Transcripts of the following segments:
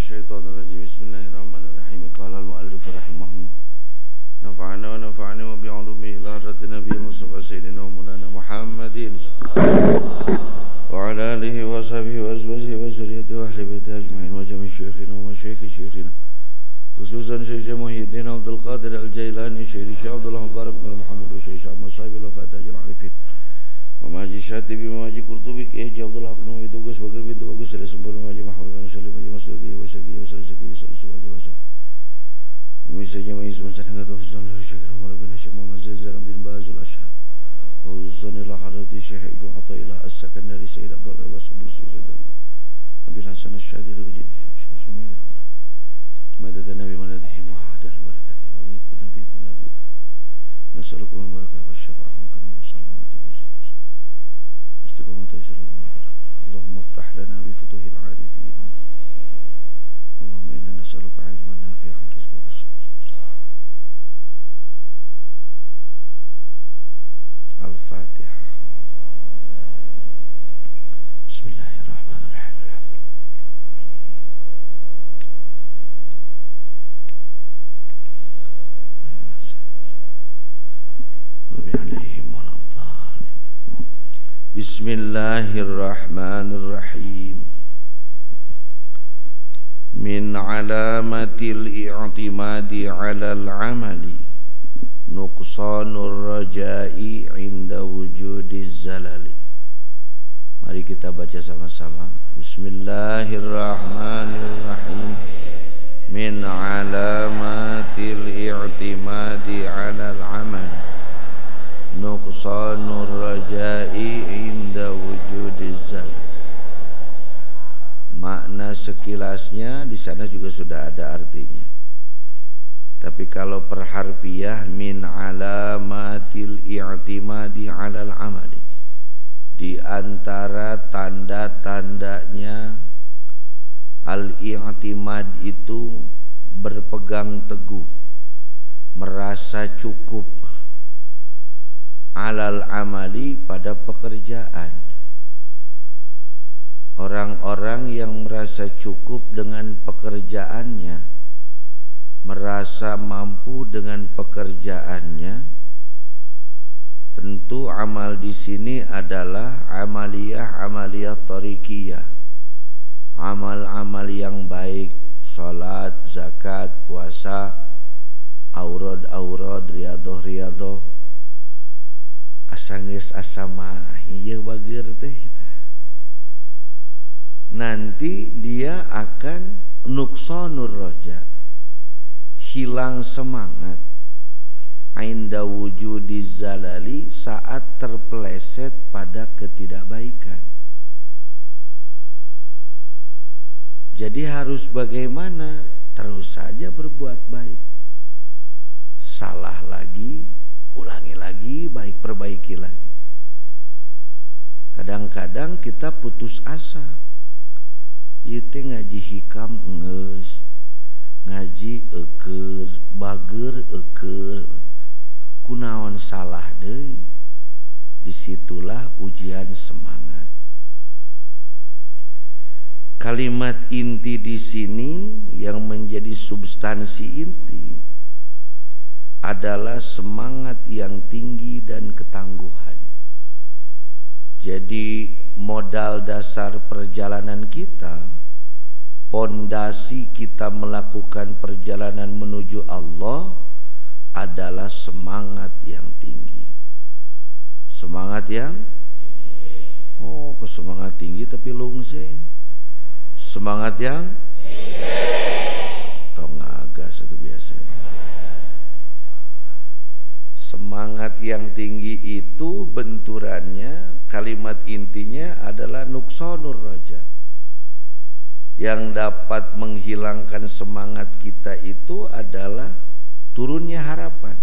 minasyaitonirrajim. Bismillahirrahmanirrahim. Qala al-mu'allif rahimahullah. Nafa'ana wa nafa'ani wa bi'ulumi ila hadratin nabiyil mustafa sayyidina wa maulana Muhammadin wa ala alihi wa sahbihi wa azwajihi wa zurriyyatihi wa ahli baitihi ajma'in wa jami' syekhina wa masyayikh syekhina khususan Syekh Muhyiddin Abdul Qadir Al-Jailani, Syekh Abdullah Mubarak bin Muhammad, Syekh Ahmad Sahibil Wafatajil Arifin, Mamaji Syatibi, Mamaji Qurtubi, Haji Abdul Haq bin Tugas, Bakar bin Tugas, Salih Sempurna, Haji Muhammad bin Salim, Haji Masud, Haji Wasaki, Haji Wasal Zaki, Haji Salih Haji Wasal misalnya Ma'izman Sangat Wafisan dari Syekh Umar bin Syekh Muhammad Zain Zainabdin Ba'azul Ashab wa khususan ila hadrati Syekh Ibn Atta'illah As-Sakan dari Sayyid Abdul Abbas Abdul Syekh Abil Hasan Ash-Shadiri Syekh Syamid Madad Nabi Madadihi Muhammad al-Barakati Mabitu Nabi Abdullah Ridha Nasalukum al-Barakah wa syafa'ah wa karam wa salam wa jabal istiqamah ta'isalukum al-Barakah Allahumma aftah lana bifutuhil arifin Allahumma inna nas'aluka ilman nafi'an rizqan wasi'an Al-Fatihah. Bismillahirrahmanirrahim. Bismillahirrahmanirrahim. Min alamatil i'timadi 'alal 'amali nuqsanur raja'i 'inda wujudiz zalali. Mari kita baca sama-sama. Bismillahirrahmanirrahim. Min alamatil i'timadi 'alal 'amali nuqsanur raja'i 'inda wujudiz zalali. Makna sekilasnya di sana juga sudah ada artinya. Tapi kalau per harfiah min alamatil i'timadi 'alal amali, di antara tanda-tandanya al-i'timad itu berpegang teguh, merasa cukup, 'alal amali pada pekerjaan. Orang-orang yang merasa cukup dengan pekerjaannya, merasa mampu dengan pekerjaannya, tentu amal di sini adalah amaliyah thariqiyah, amal-amal yang baik, salat, zakat, puasa, aurad, riyadhah, asanggeus asama ieu bager teh. Nanti dia akan nuqsanur raja, hilang semangat, 'inda wujudiz zalali, saat terpeleset pada ketidakbaikan. Jadi harus bagaimana? Terus saja berbuat baik. Salah lagi, ulangi lagi, baik perbaiki lagi. Kadang-kadang kita putus asa. Itu ngaji hikam ngeus, ngaji eukeur, bager eukeur, kunaon salah deui. Disitulah ujian semangat. Kalimat inti di sini yang menjadi substansi inti adalah semangat yang tinggi dan ketangguhan. Jadi modal dasar perjalanan kita, pondasi kita melakukan perjalanan menuju Allah adalah semangat yang tinggi. Semangat yang kok semangat tinggi tapi lungse. Semangat yang tong ngagas itu biasa. Semangat yang tinggi itu benturannya, kalimat intinya adalah nuqsanur raja. Yang dapat menghilangkan semangat kita itu adalah turunnya harapan.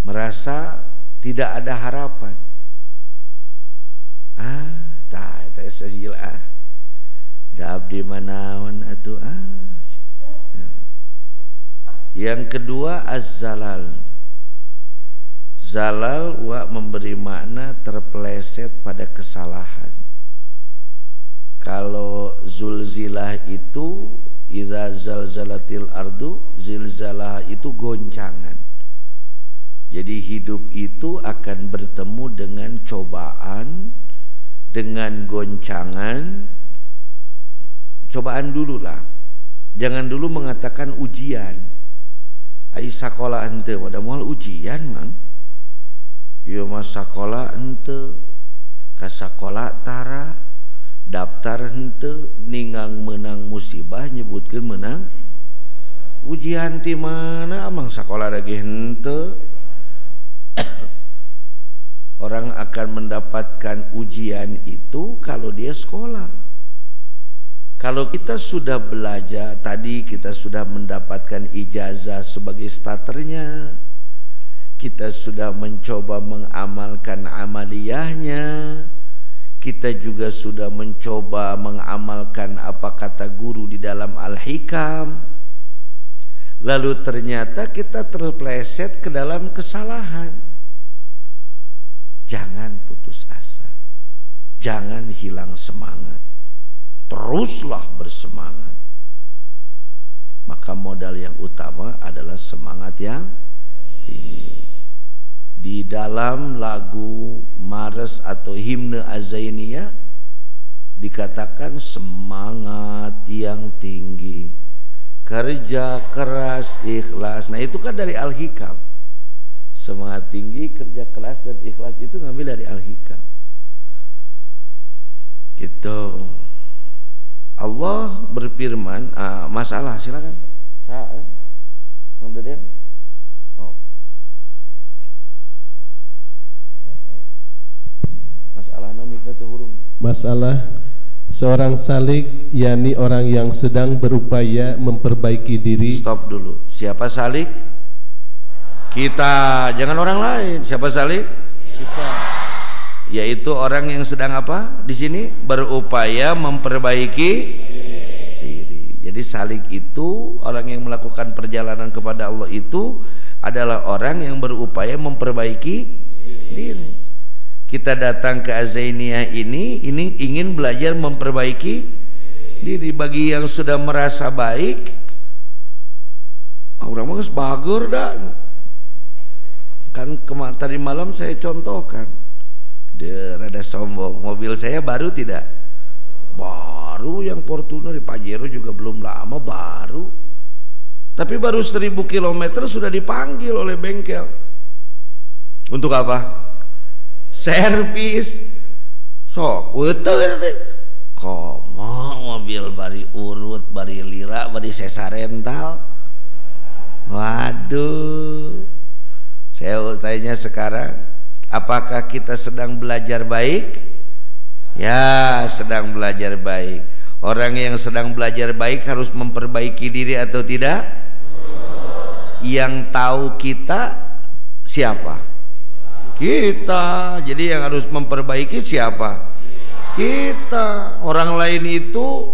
Merasa tidak ada harapan. Eta sajil da abdi manaon atuh Yang kedua az-zalal. Zalal wa memberi makna terpeleset pada kesalahan. Kalau zulzilah itu idza zalzalatil ardu zilzalah itu goncangan. Jadi hidup itu akan bertemu dengan cobaan, dengan goncangan. Cobaan dulu lah. Jangan dulu mengatakan ujian. Ai sakola ente pada moal ujian mang. Ieu mah sakola ente, ka sakola tara, daftar henteu, ningang menang musibah nyebutkeun menang ujian ti mana amang sakola lagi henteu. Orang akan mendapatkan ujian itu kalau dia sekolah. Kalau kita sudah belajar, tadi kita sudah mendapatkan ijazah sebagai starternya, kita sudah mencoba mengamalkan amaliyahnya, kita juga sudah mencoba mengamalkan apa kata guru di dalam Al-Hikam, lalu ternyata kita terpleset ke dalam kesalahan. Jangan putus asa, jangan hilang semangat, teruslah bersemangat. Maka modal yang utama adalah semangat yang tinggi. Di dalam lagu Mares atau himne Azainiyah dikatakan semangat yang tinggi, kerja keras, ikhlas. Nah itu kan dari Al-Hikam. Semangat tinggi, kerja keras dan ikhlas itu ngambil dari Al-Hikam. Gitu. Allah berfirman, masalah silakan. Bang Deden. Oh. Masalah namanya teh hurung. Masalah seorang salik, yakni orang yang sedang berupaya memperbaiki diri. Stop dulu. Siapa salik? Kita, jangan orang lain. Siapa salik? Kita. Yaitu orang yang sedang apa? Di sini berupaya memperbaiki diri. Jadi salik itu orang yang melakukan perjalanan kepada Allah itu adalah orang yang berupaya memperbaiki diri. Kita datang ke Azainiyah ini ingin belajar memperbaiki diri. Bagi yang sudah merasa baik, orang mah geus bager dah. Kan tadi malam saya contohkan, dia rada sombong, mobil saya baru tidak? Baru, yang Fortuner di Pajero juga belum lama, baru. Tapi baru 1000 km sudah dipanggil oleh bengkel. Untuk apa? Servis. Sok, komo mobil bari urut, bari lira, bari sesa rental. Waduh. Saya tanya sekarang, apakah kita sedang belajar baik? Ya, sedang belajar baik. Orang yang sedang belajar baik harus memperbaiki diri atau tidak? Yang tahu kita siapa? Kita. Jadi yang harus memperbaiki siapa? Kita. Orang lain itu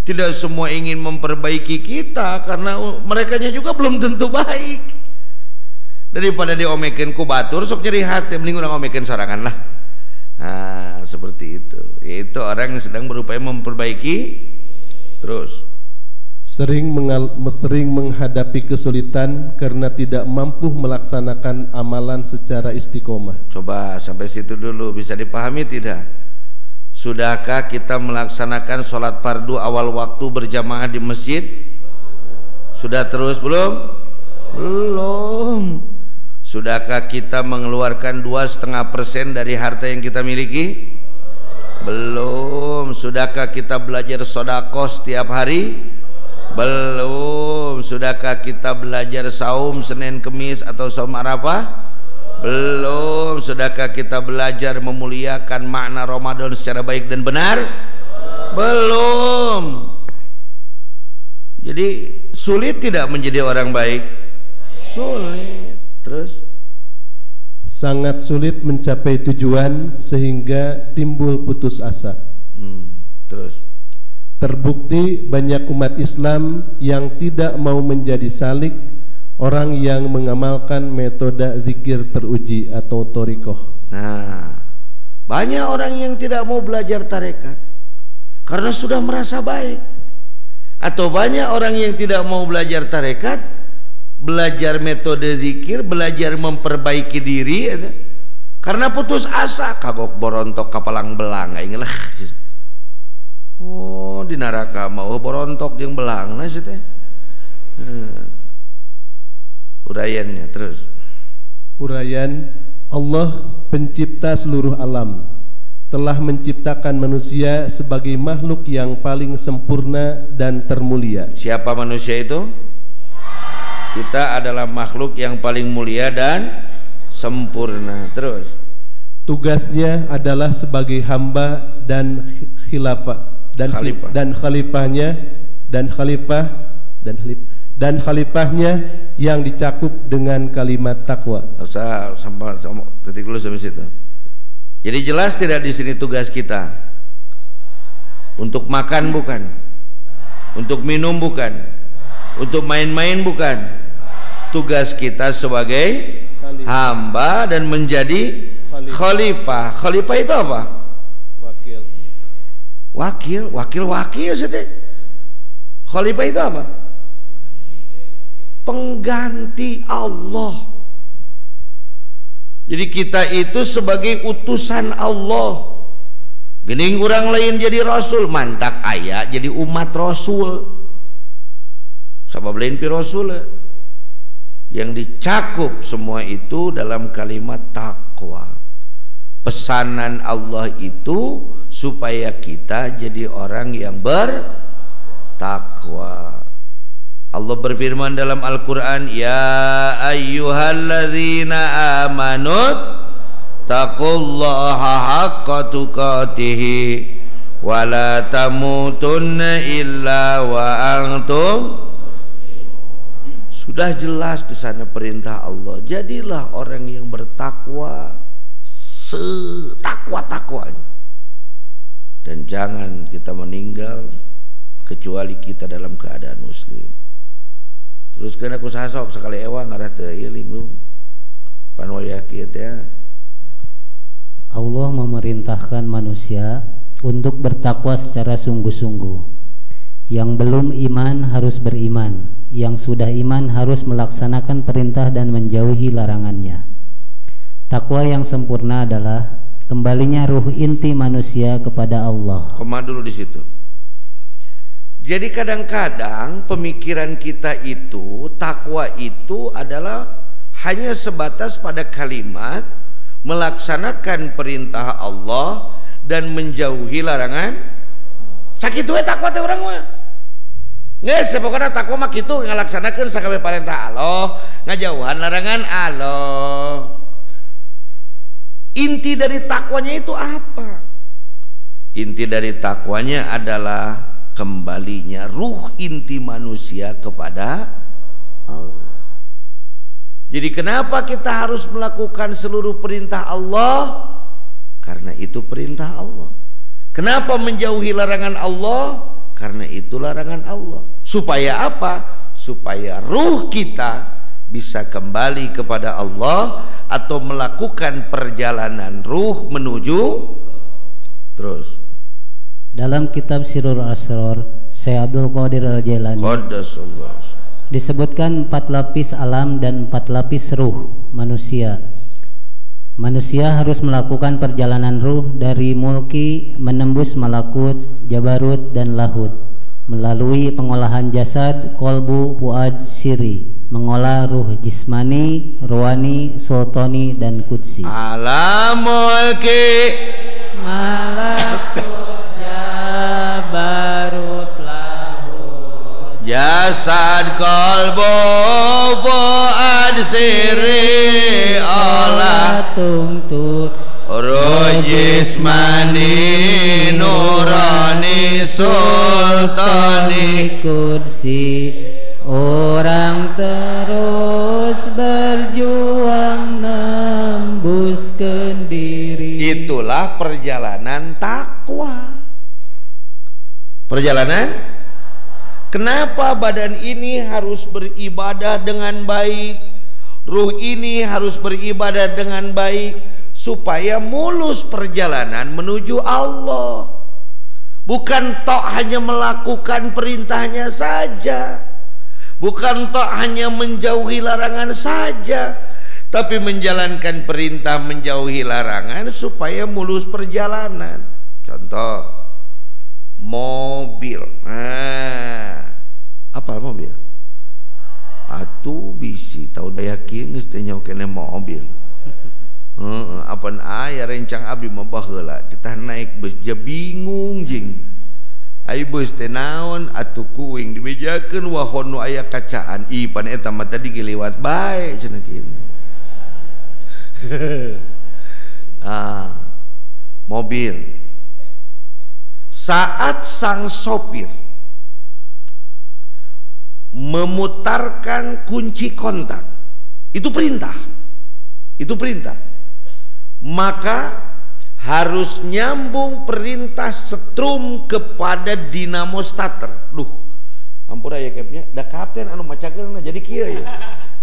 tidak semua ingin memperbaiki kita, karena merekanya juga belum tentu baik. Daripada diomekin ku batur, sok nyeri hati, mending urang omekin sorangan lah. Nah, seperti itu. Yaitu orang yang sedang berupaya memperbaiki terus. Sering menghadapi kesulitan karena tidak mampu melaksanakan amalan secara istiqomah. Coba sampai situ dulu, bisa dipahami tidak? Sudahkah kita melaksanakan sholat fardu awal waktu berjamaah di masjid? Sudah terus belum? Belum. Sudahkah kita mengeluarkan 2,5% dari harta yang kita miliki? Belum. Sudahkah kita belajar sedekah setiap hari? Belum. Sudahkah kita belajar saum Senin Kemis atau saum Arafah? Belum. Sudahkah kita belajar memuliakan makna Ramadan secara baik dan benar? Belum. Jadi sulit tidak menjadi orang baik? Sulit. Terus sangat sulit mencapai tujuan sehingga timbul putus asa. Terus terbukti banyak umat Islam yang tidak mau menjadi salik, orang yang mengamalkan metode zikir teruji atau thariqah. Nah, banyak orang yang tidak mau belajar tarekat, karena sudah merasa baik. Atau banyak orang yang tidak mau belajar tarekat, belajar metode zikir, belajar memperbaiki diri, karena putus asa, kagok borontok kapalang belang, ingelah. Oh, di neraka mau borontok yang belang, nah teh. Uraiannya terus. Uraian, Allah pencipta seluruh alam telah menciptakan manusia sebagai makhluk yang paling sempurna dan termulia. Siapa manusia itu? Kita adalah makhluk yang paling mulia dan sempurna. Terus. Tugasnya adalah sebagai hamba dan khalifahnya yang dicakup dengan kalimat takwa. Sampai titik dulu sampai situ. Jadi jelas tidak di sini tugas kita untuk makan bukan, untuk minum bukan, untuk main-main bukan. Tugas kita sebagai hamba dan menjadi khalifah. Khalifah itu apa? Wakil sih. Khalifah itu apa? Pengganti Allah. Jadi kita itu sebagai utusan Allah. Gening orang lain jadi rasul, mantak aya jadi umat rasul. Sabab lain pi rasul. Yang dicakup semua itu dalam kalimat takwa. Pesanan Allah itu supaya kita jadi orang yang bertakwa. Allah berfirman dalam Al-Quran, ya ayyuhalladzina amanu taqullaha haqqa tuqatihi wa la tamutunna illa wa antum. Sudah jelas di sana perintah Allah. Jadilah orang yang bertakwa setakwa-takwanya. Dan jangan kita meninggal kecuali kita dalam keadaan muslim. Terus kena aku sasok sekali ewa ngarah teuing lu. Panwayaki teh. Allah memerintahkan manusia untuk bertakwa secara sungguh-sungguh. Yang belum iman harus beriman, yang sudah iman harus melaksanakan perintah dan menjauhi larangannya. Takwa yang sempurna adalah kembalinya ruh inti manusia kepada Allah. Koma dulu di situ. Jadi kadang-kadang pemikiran kita itu, takwa itu adalah hanya sebatas pada kalimat melaksanakan perintah Allah dan menjauhi larangan. Sakitu we takwa teh urang mah. Geus pokona takwa mah kitu ngalaksanakeun sakabeh perintah Allah, ngajauhan larangan Allah. Inti dari takwanya itu apa? Inti dari takwanya adalah kembalinya ruh inti manusia kepada Allah. Jadi kenapa kita harus melakukan seluruh perintah Allah? Karena itu perintah Allah. Kenapa menjauhi larangan Allah? Karena itu larangan Allah. Supaya apa? Supaya ruh kita bisa kembali kepada Allah atau melakukan perjalanan ruh menuju terus. Dalam kitab Sirrul Asrar, Syekh Abdul Qadir Al-Jailani disebutkan 4 lapis alam dan 4 lapis ruh manusia. Manusia harus melakukan perjalanan ruh dari mulki menembus malakut, jabarut dan lahut, melalui pengolahan jasad, kolbu, fuad, siri, mengolah ruh jismani, ruhani, sultani dan qudsi. Alam mulki malakut jabarut lahut jasad kolbu fuad siri olah tungtut ruh jismani nurani sultani qudsi. Orang terus berjuang nembuskan diri. Itulah perjalanan takwa. Perjalanan. Kenapa badan ini harus beribadah dengan baik, ruh ini harus beribadah dengan baik, supaya mulus perjalanan menuju Allah. Bukan tok hanya melakukan perintahnya saja, bukan tok hanya menjauhi larangan saja, tapi menjalankan perintah, menjauhi larangan supaya mulus perjalanan. Contoh, mobil. Apa mobil? Atuh bisi tahu yakin geus teh nyaho keneh mobil. Apan aya rencang abdi mah baheula kita naik bus ja bingung jing. Ai bus teh naon atuh kuing dibejakeun wahon nu aya kacaan. Ih pan eta mah tadi lewat bae cenah kieu. Mobil. Saat sang sopir memutarkan kunci kontak, itu perintah. Itu perintah. Maka harus nyambung perintah setrum kepada dinamo starter. Duh, ampun ya capnya. Da kapten anu macakeun jadi kieu ya.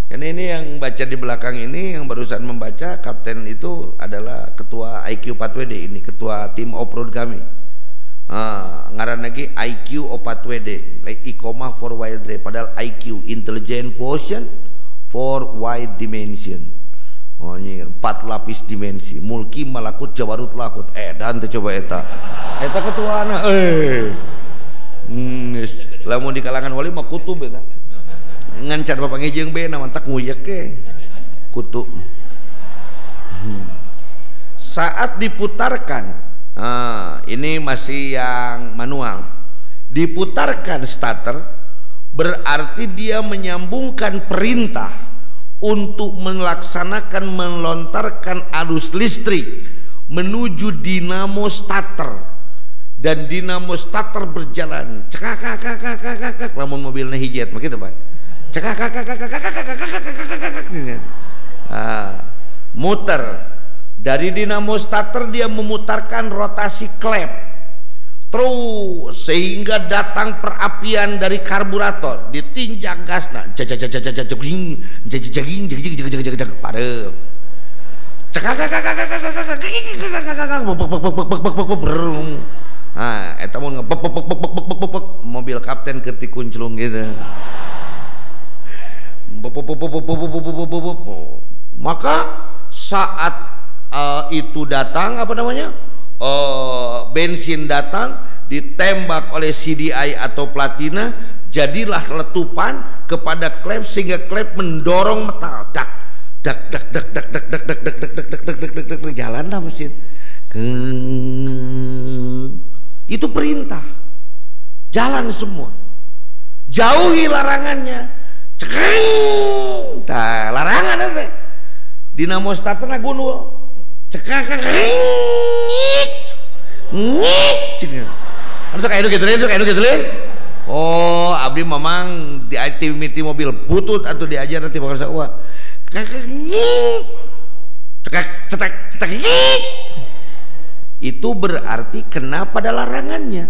Karena ini yang baca di belakang ini yang barusan membaca, kapten itu adalah ketua IQ 4WD, ini ketua tim off-road kami. Ngaran lagi IQ 4WD, like Icoma for Wild Drive, padahal IQ Intelligent Quotient for Wide Dimension. Oh nyir, 4 lapis dimensi, mulki malakut jabarut lakut. Dan coba eta ketuana lamun di kalangan wali mah kutub eta. Ngancan bapak ngejeng be na mantak nguyek ke kutub. Saat diputarkan, ini masih yang manual, diputarkan starter berarti dia menyambungkan perintah untuk melaksanakan melontarkan arus listrik menuju dinamo starter, dan dinamo starter berjalan cekak lamun mobilnya hijet begitu Pak, cekak muter. Dari dinamo starter dia memutarkan rotasi klep terus sehingga datang perapian dari karburator, ditinjak gasna padeuh eta mun mobil kapten keur ti kunclung gitu. Maka saat itu datang bensin datang, ditembak oleh CDI atau platina, jadilah letupan kepada klep sehingga klep mendorong metal, jalanlah mesin. Itu perintah, jalan semua, jauhi larangannya. Larangan itu dinamo starter gunul oh abdi mamang di activity mobil butut atau diajar nanti bakal saua itu berarti kena pada larangannya.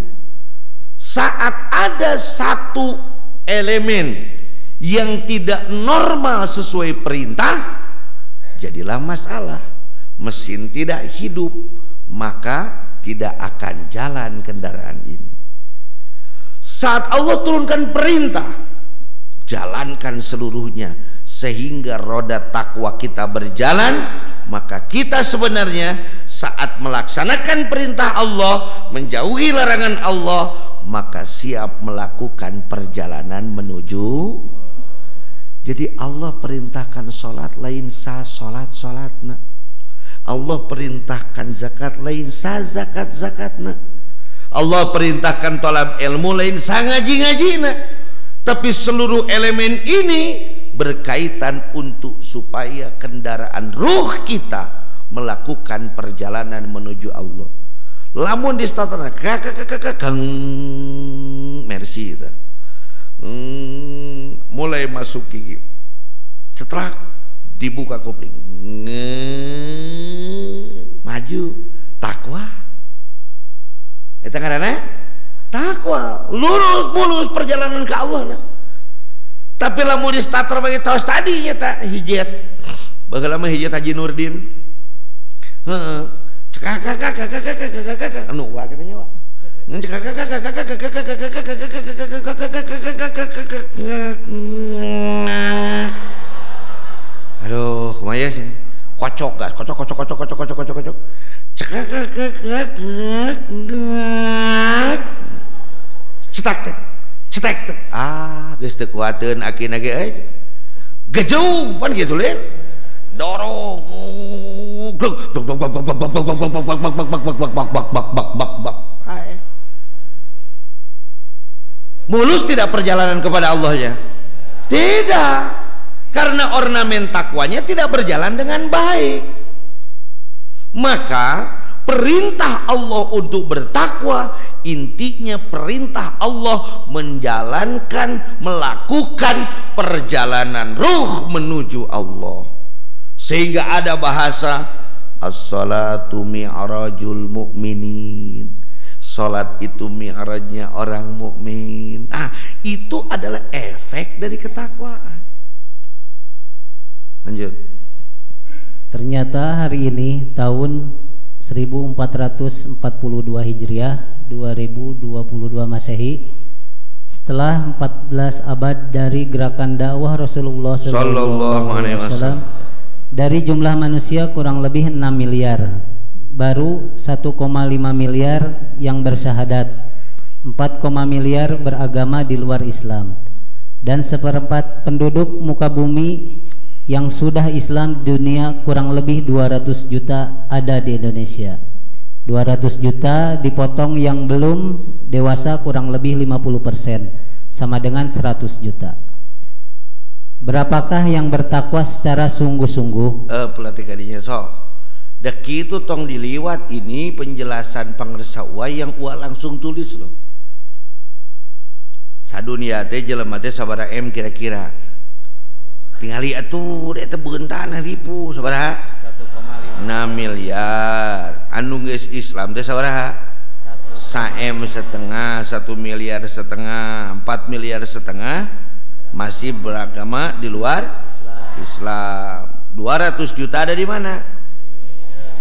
Saat ada satu elemen yang tidak normal sesuai perintah, jadilah masalah. Mesin tidak hidup, maka tidak akan jalan kendaraan ini. Saat Allah turunkan perintah, jalankan seluruhnya sehingga roda takwa kita berjalan. Maka kita sebenarnya saat melaksanakan perintah Allah, menjauhi larangan Allah, maka siap melakukan perjalanan menuju. Jadi Allah perintahkan sholat lain sah sholatna, Allah perintahkan zakat lain sah zakatna, Allah perintahkan tolab ilmu lain sah ngaji-ngajina. Tapi seluruh elemen ini berkaitan untuk supaya kendaraan ruh kita melakukan perjalanan menuju Allah. Lamun di starter mercy itu mulai masuk gigi, setelah dibuka kopling maju, takwa itu karena takwa, lurus mulus perjalanan ke Allah. Tapi lamun di starter bagi tos tadi nyata hijet bageula mah hijet Haji Nurdin anu wa katanya wa Aduh, kumaya sih. Kocok gas, kocok. Cetek. Ah, geus teu kuateun akina ge euy. Gejauh pan gitu len. Dorong. Mulus tidak perjalanan kepada Allahnya? Tidak, karena ornamen takwanya tidak berjalan dengan baik. Maka perintah Allah untuk bertakwa, intinya perintah Allah menjalankan, melakukan perjalanan ruh menuju Allah. Sehingga ada bahasa as-salatu mi'rajul mu'minin. Salat itu mi'rajnya orang mukmin. Itu adalah efek dari ketakwaan. Lanjut. Ternyata hari ini tahun 1442 Hijriah, 2022 Masehi, setelah 14 abad dari gerakan dakwah Rasulullah SAW, dari jumlah manusia kurang lebih 6 miliar, baru 1,5 miliar yang bersyahadat, 4, miliar beragama di luar Islam, dan seperempat penduduk muka bumi yang sudah Islam di dunia kurang lebih 200 juta ada di Indonesia. 200 juta dipotong yang belum dewasa kurang lebih 50%, sama dengan 100 juta. Berapakah yang bertakwa secara sungguh-sungguh? Pelatih kadinya sok. Deki itu tong diliwat, ini penjelasan pangresa uai yang uak langsung tulis loh. Sadunia teh jelema teh sabaraha M kira-kira. Tingali atuh eta beuntan ribu sabaraha? 1,5 miliar. Anu geus Islam teh sabaraha? 1,5 miliar setengah, 4 miliar setengah masih beragama di luar Islam. 200 juta ada di mana?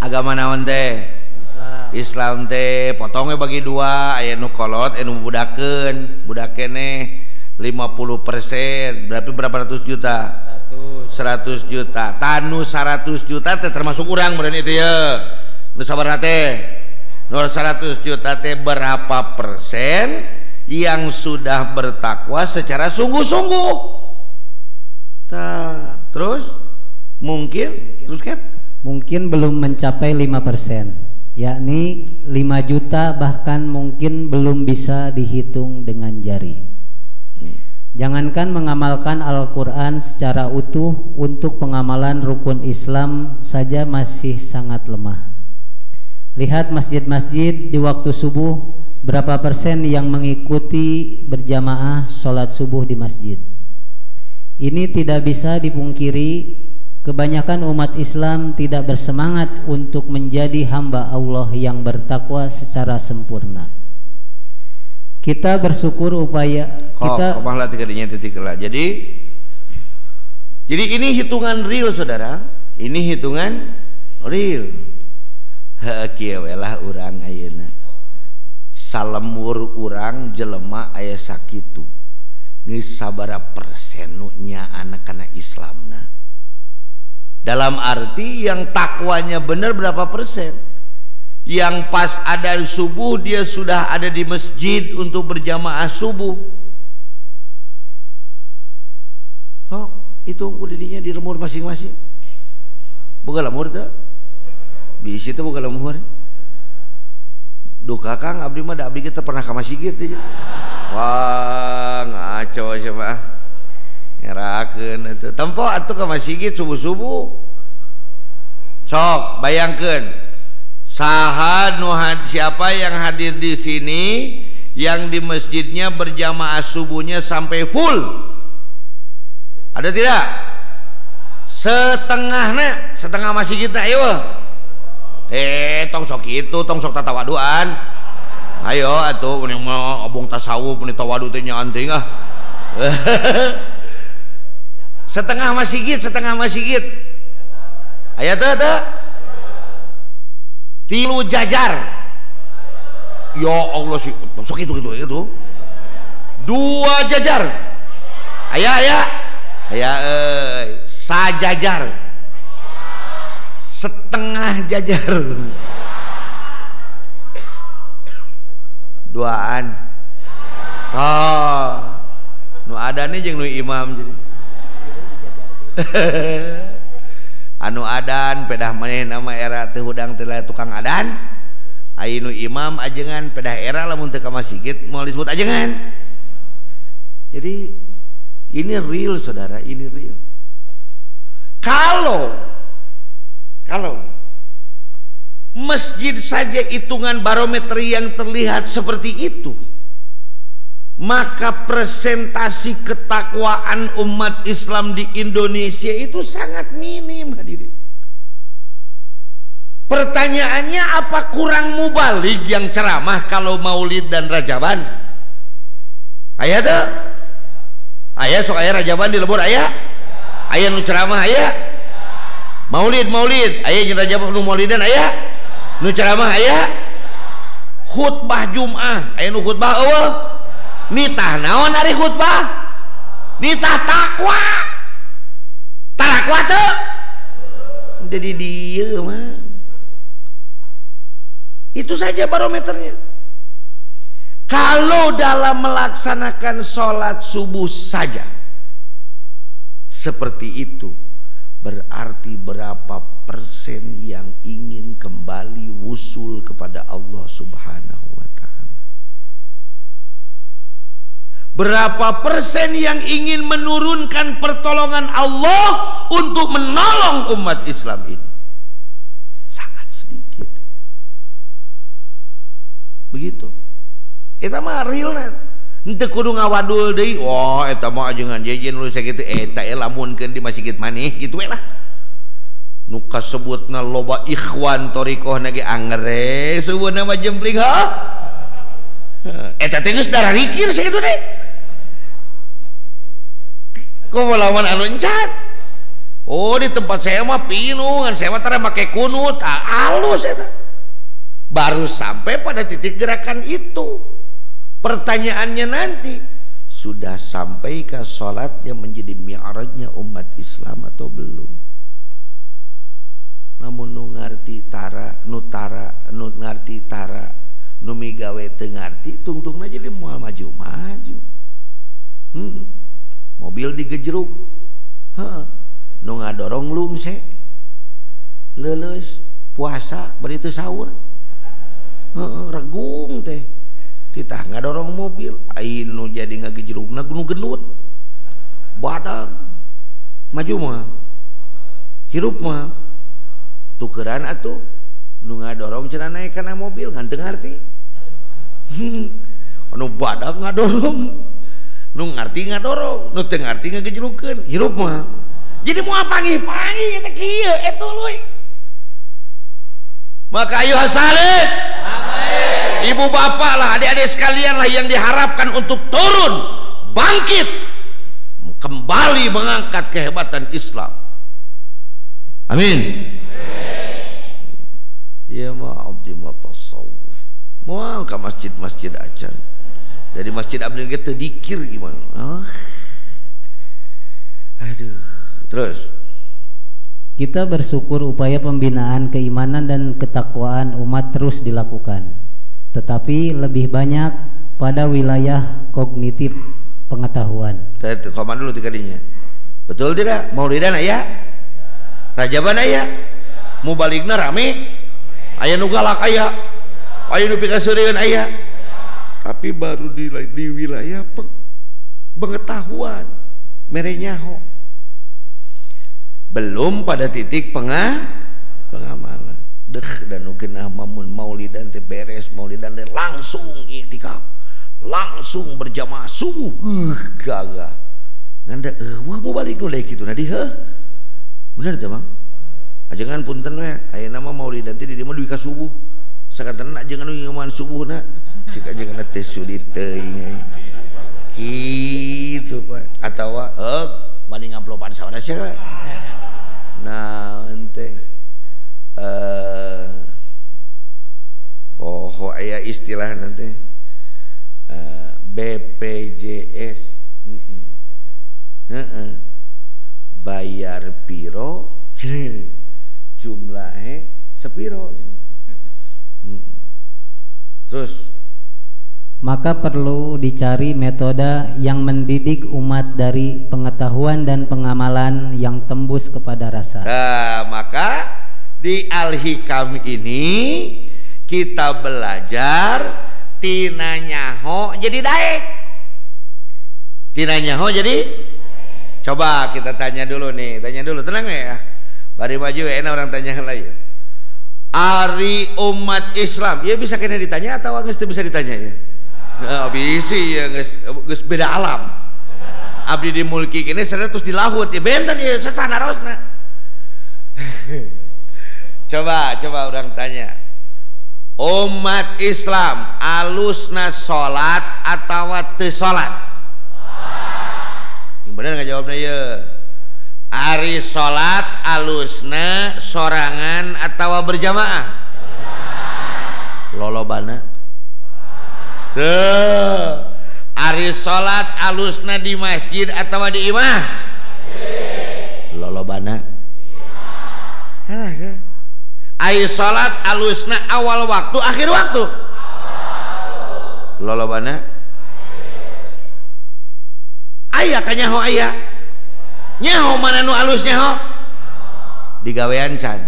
Agama naon teh? Islam teh potongnya bagi dua, aya nu kolot, aya nu budakeun. Budakeneh 50%, berarti berapa ratus juta? 100 juta. Tanu 100 juta teh termasuk urang meureun itu ya. Nu sabaraha teh? Nu 100 juta teh berapa persen yang sudah bertakwa secara sungguh-sungguh? Terus mungkin terus Kep? Mungkin belum mencapai 5%, yakni 5 juta, bahkan mungkin belum bisa dihitung dengan jari. Jangankan mengamalkan Al-Quran secara utuh, untuk pengamalan rukun Islam saja masih sangat lemah. Lihat masjid-masjid di waktu subuh, berapa persen yang mengikuti berjamaah sholat subuh di masjid. Ini tidak bisa dipungkiri. Kebanyakan umat Islam tidak bersemangat untuk menjadi hamba Allah yang bertakwa secara sempurna. Kita bersyukur upaya kita. Jadi ini hitungan real saudara. Ini hitungan real. Kieu lah urang ayeuna. Salemur urang jelema aya sakitu. Geus sabaraha persen nu nya anak-anak Islamna? Dalam arti yang takwanya benar berapa persen? Yang pas ada subuh dia sudah ada di masjid untuk berjamaah subuh. Itu dirinya di lemur masing-masing. Boga lemur teh? Bisi teh boga lemur. Duh kakang abdi mah da abdi kita pernah ka masjid teh. Wah, ngaco sia mah. Ngerakeun atuh. Tempo atuh ka masjid subuh-subuh. Sok bayangkeun. Saha nu siapa yang hadir di sini yang di masjidnya berjamaah subuhnya sampai full? Ada tidak? Setengahnya, setengah masjid kita ayo. Tong sok itu, tong sok tatawaduan. Ayo atuh mun mau obong tasawuf mun tawadu teh nya anting ah. Setengah masjid, setengah masjid. Aya teh teh. 3 jajar. Ya Allah sih, masuk itu. 2 jajar. Aya sajajar. Setengah jajar. 2an. Toh. Nu adane jeung nu imam jadi. Anu adan pedah maneh nama era teu hudang teu tukang adan. Ainu imam ajengan pedah era lamun teu ka masjid moal disebut ajengan. Jadi ini real saudara, ini real. Kalau masjid saja hitungan barometer yang terlihat seperti itu, maka presentasi ketakwaan umat Islam di Indonesia itu sangat minim hadirin. Pertanyaannya, apa kurang mubalig yang ceramah kalau maulid dan rajaban? Aya tuh? Aya sok aya rajaban di lebur aya? Aya nu ceramah aya? Maulid aya jeung rajaban nu maulidan aya? Nu ceramah aya? Khutbah Jumat aya nu khutbah eueuh? Nitah naon ari khutbah? Nitah takwa. Takwa teu? Jadi dieu mah. Itu saja barometernya. Kalau dalam melaksanakan sholat subuh saja seperti itu, berarti berapa persen yang ingin kembali wusul kepada Allah Subhanahu wa ta'ala? Berapa persen yang ingin menurunkan pertolongan Allah untuk menolong umat Islam ini? Sangat sedikit. Begitu. Eta mah real na. Henteu kudu ngawadul deui. Oh, eta mah ajengan jejen nu sakitu eta lamunkeun di masjid maneh kitu we lah. Nu kasebutna loba ikhwan thariqahna ge angere, subuhna mah jempling ha. Eta teh geus darah rikir sakitu teh. Kumaha lawan anu encan? Oh, di tempat saya mah pinu, ngan saya mah tara make kunut, halus eta. Baru sampai pada titik gerakan itu. Pertanyaannya nanti, sudah sampaikah sholatnya menjadi mi'rajnya umat Islam atau belum? Namun nu ngarti tara, nu ngarti tara, nu migawe teu ngarti, tungtungna jadi moal maju-maju. Mobil digejruk. Nu ngadorong lungse. Leuleus puasa bari teu sahur. Regung teh titah ngadorong mobil ainu jadi ngagejrugna gunung genut badag maju mah hirup mah tukeran atuh nu ngadorong cenah naik kana mobil ngan teu ngarti anu badag ngadorong nu ngarti ngadorong nu teu ngarti ngagejrugkeun hirup mah jadi moal panggih-panggih eta kieu eta leuy. Maka ayo salih, ibu bapak lah, adik-adik sekalian lah yang diharapkan untuk turun, bangkit, kembali mengangkat kehebatan Islam. Amin. Ya maaf di tasawuf, mau ke masjid aja. Dari masjid abdi kita dikir gimana? Aduh, terus. Kita bersyukur upaya pembinaan keimanan dan ketakwaan umat terus dilakukan, tetapi lebih banyak pada wilayah kognitif pengetahuan. Komen dulu tikadinya. Betul tidak? Maulidan aya? Rajaban aya? Mubaligna rame? Aya nu galak aya? Aya nu pikaseureun aya? Tapi baru di wilayah pengetahuan merenyaho. Belum pada titik pengamalan. Dan nugenah mamun maulidan teh beres, maulidan teh langsung iktikaf, langsung berjamaah subuh gagah. Nganda wah mau balik nu deui kitu nadi heuh. Bener teh Bang? Ajengan punten we, ayeuna mah maulidan teh di dieu mah duwi ka subuh. Sakantena ajengan nu ngeuman subuhna, cik ajengan teh sulit teuing. Kitu Pak. Atawa mani ngamplopan sawarasa. Nah ente Oh, aya istilah nanti BPJS. Bayar piro jumlahnya sepiro. Terus maka perlu dicari metode yang mendidik umat dari pengetahuan dan pengamalan yang tembus kepada rasa. Maka di Al-Hikam ini kita belajar tina nyaho jadi daek. Tina nyaho jadi. Coba kita tanya dulu nih, tanya dulu, tenang ya. Bari maju enak orang tanya lagi. Ari umat Islam, ya bisa kena ditanya atau nggak bisa ditanya ya? Nah, bisa ya, nggak beda alam. Abdi di mulki kini terus dilahut ya, benten ya sesana rosna. Coba orang tanya. Umat Islam alusna salat atau teu salat? Yang bener nggak jawabnya ya? Ari salat alusna sorangan atau berjamaah? Lolobana. Tuh. Ari salat alusna di masjid atau di imah? Lolobana. Ari salat alusna awal waktu akhir waktu? Lolobana. Aya ka nyaho aya? Nyaho mana nu alus nyaho? Digawean can.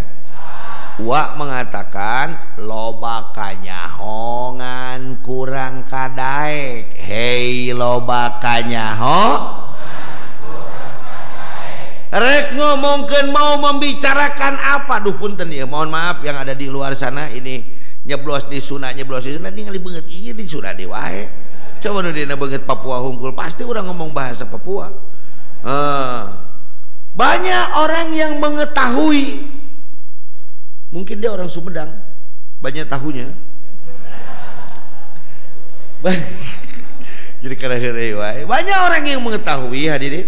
Wa mengatakan loba kanyaho ngan kurang kadaek. Hei loba kanyaho rek ngomongkeun mau membicarakan apa? Duh punten ya, mohon maaf yang ada di luar sana ini nyeblos di Sunda ningali beungeut ieu di Sunda di wae. Coba nu dina beungeut Papua hungkul pasti urang ngomong bahasa Papua. Banyak orang yang mengetahui, mungkin dia orang Sumedang, banyak tahunya. Jadi banyak orang yang mengetahui hadirin,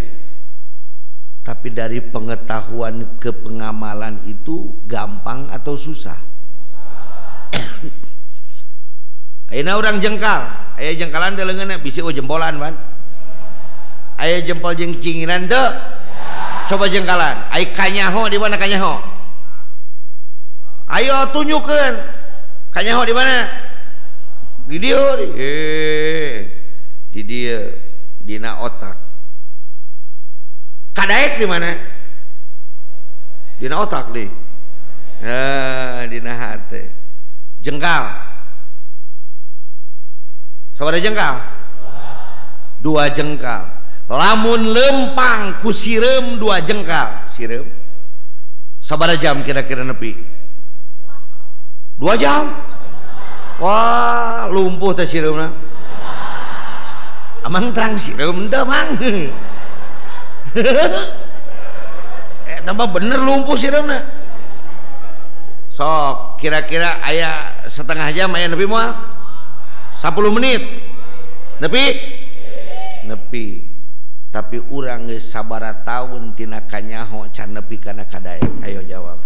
tapi dari pengetahuan ke pengamalan itu gampang atau susah? Ayeuna orang jengkal, aya jengkalan teh leungeunna bisi jempolan ban. Aya jempol jeung cinginan teu? Coba jengkalan. Aya kanyaho di mana kanyaho? Ayo tunjukkeun. Kanyaho di mana? Di dieu. Di dieu dina otak. Kadaek di mana? Dina otak di. Dina hate. Jengkal. Sabaraha jengkal? 2 jengkal. Lamun lempang ku sireum 2 jengkal. Sireum sabaraha jam kira-kira nepi? 2 jam. Wah, lumpuh teh sireumna. Amang terang sireum teh mang. Tambah bener lumpuh sireumna. Sok kira-kira aya setengah jam aya nepi moal? 10 menit. Nepi. Tapi urang geus sabaraha taun tina kanyaho can nepi kana kadaek? Ayo jawab.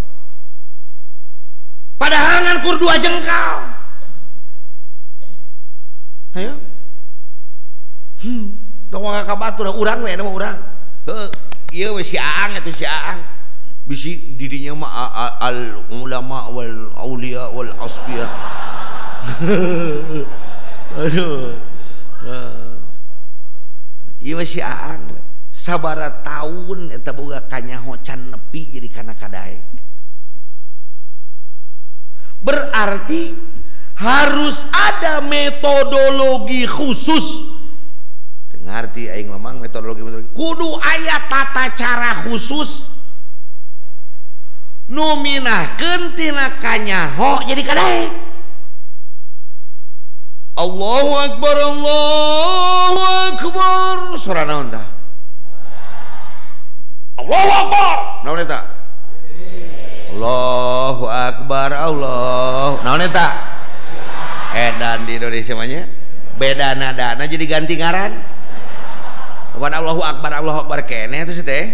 Padahal ngan kur 2 jengkal. Ayo. Tong ka batur urang we mah urang. Heuh, ieu we si Aang atuh si Aang. Bisi didinya mah al ulama wal aulia wal asbiya. Aduh. Ieu si Aang sabaraha taun eta boga kanyaho can nepi jadi kana kadaek. Berarti harus ada metodologi khusus. Ngarti aing ngomong metodologi kudu aya tata cara khusus nu minahkeun tina kanyaho jadi kadaek. Allahu Akbar, Allahu Akbar. Surah naon tah? Allahu Akbar. Naon eta? Allahu Akbar, Allah. Naon eta? Edan di Indonesia mah nya beda nadana jadi ganti ngaran. Wan Allahu Akbar keneh itu sih teh.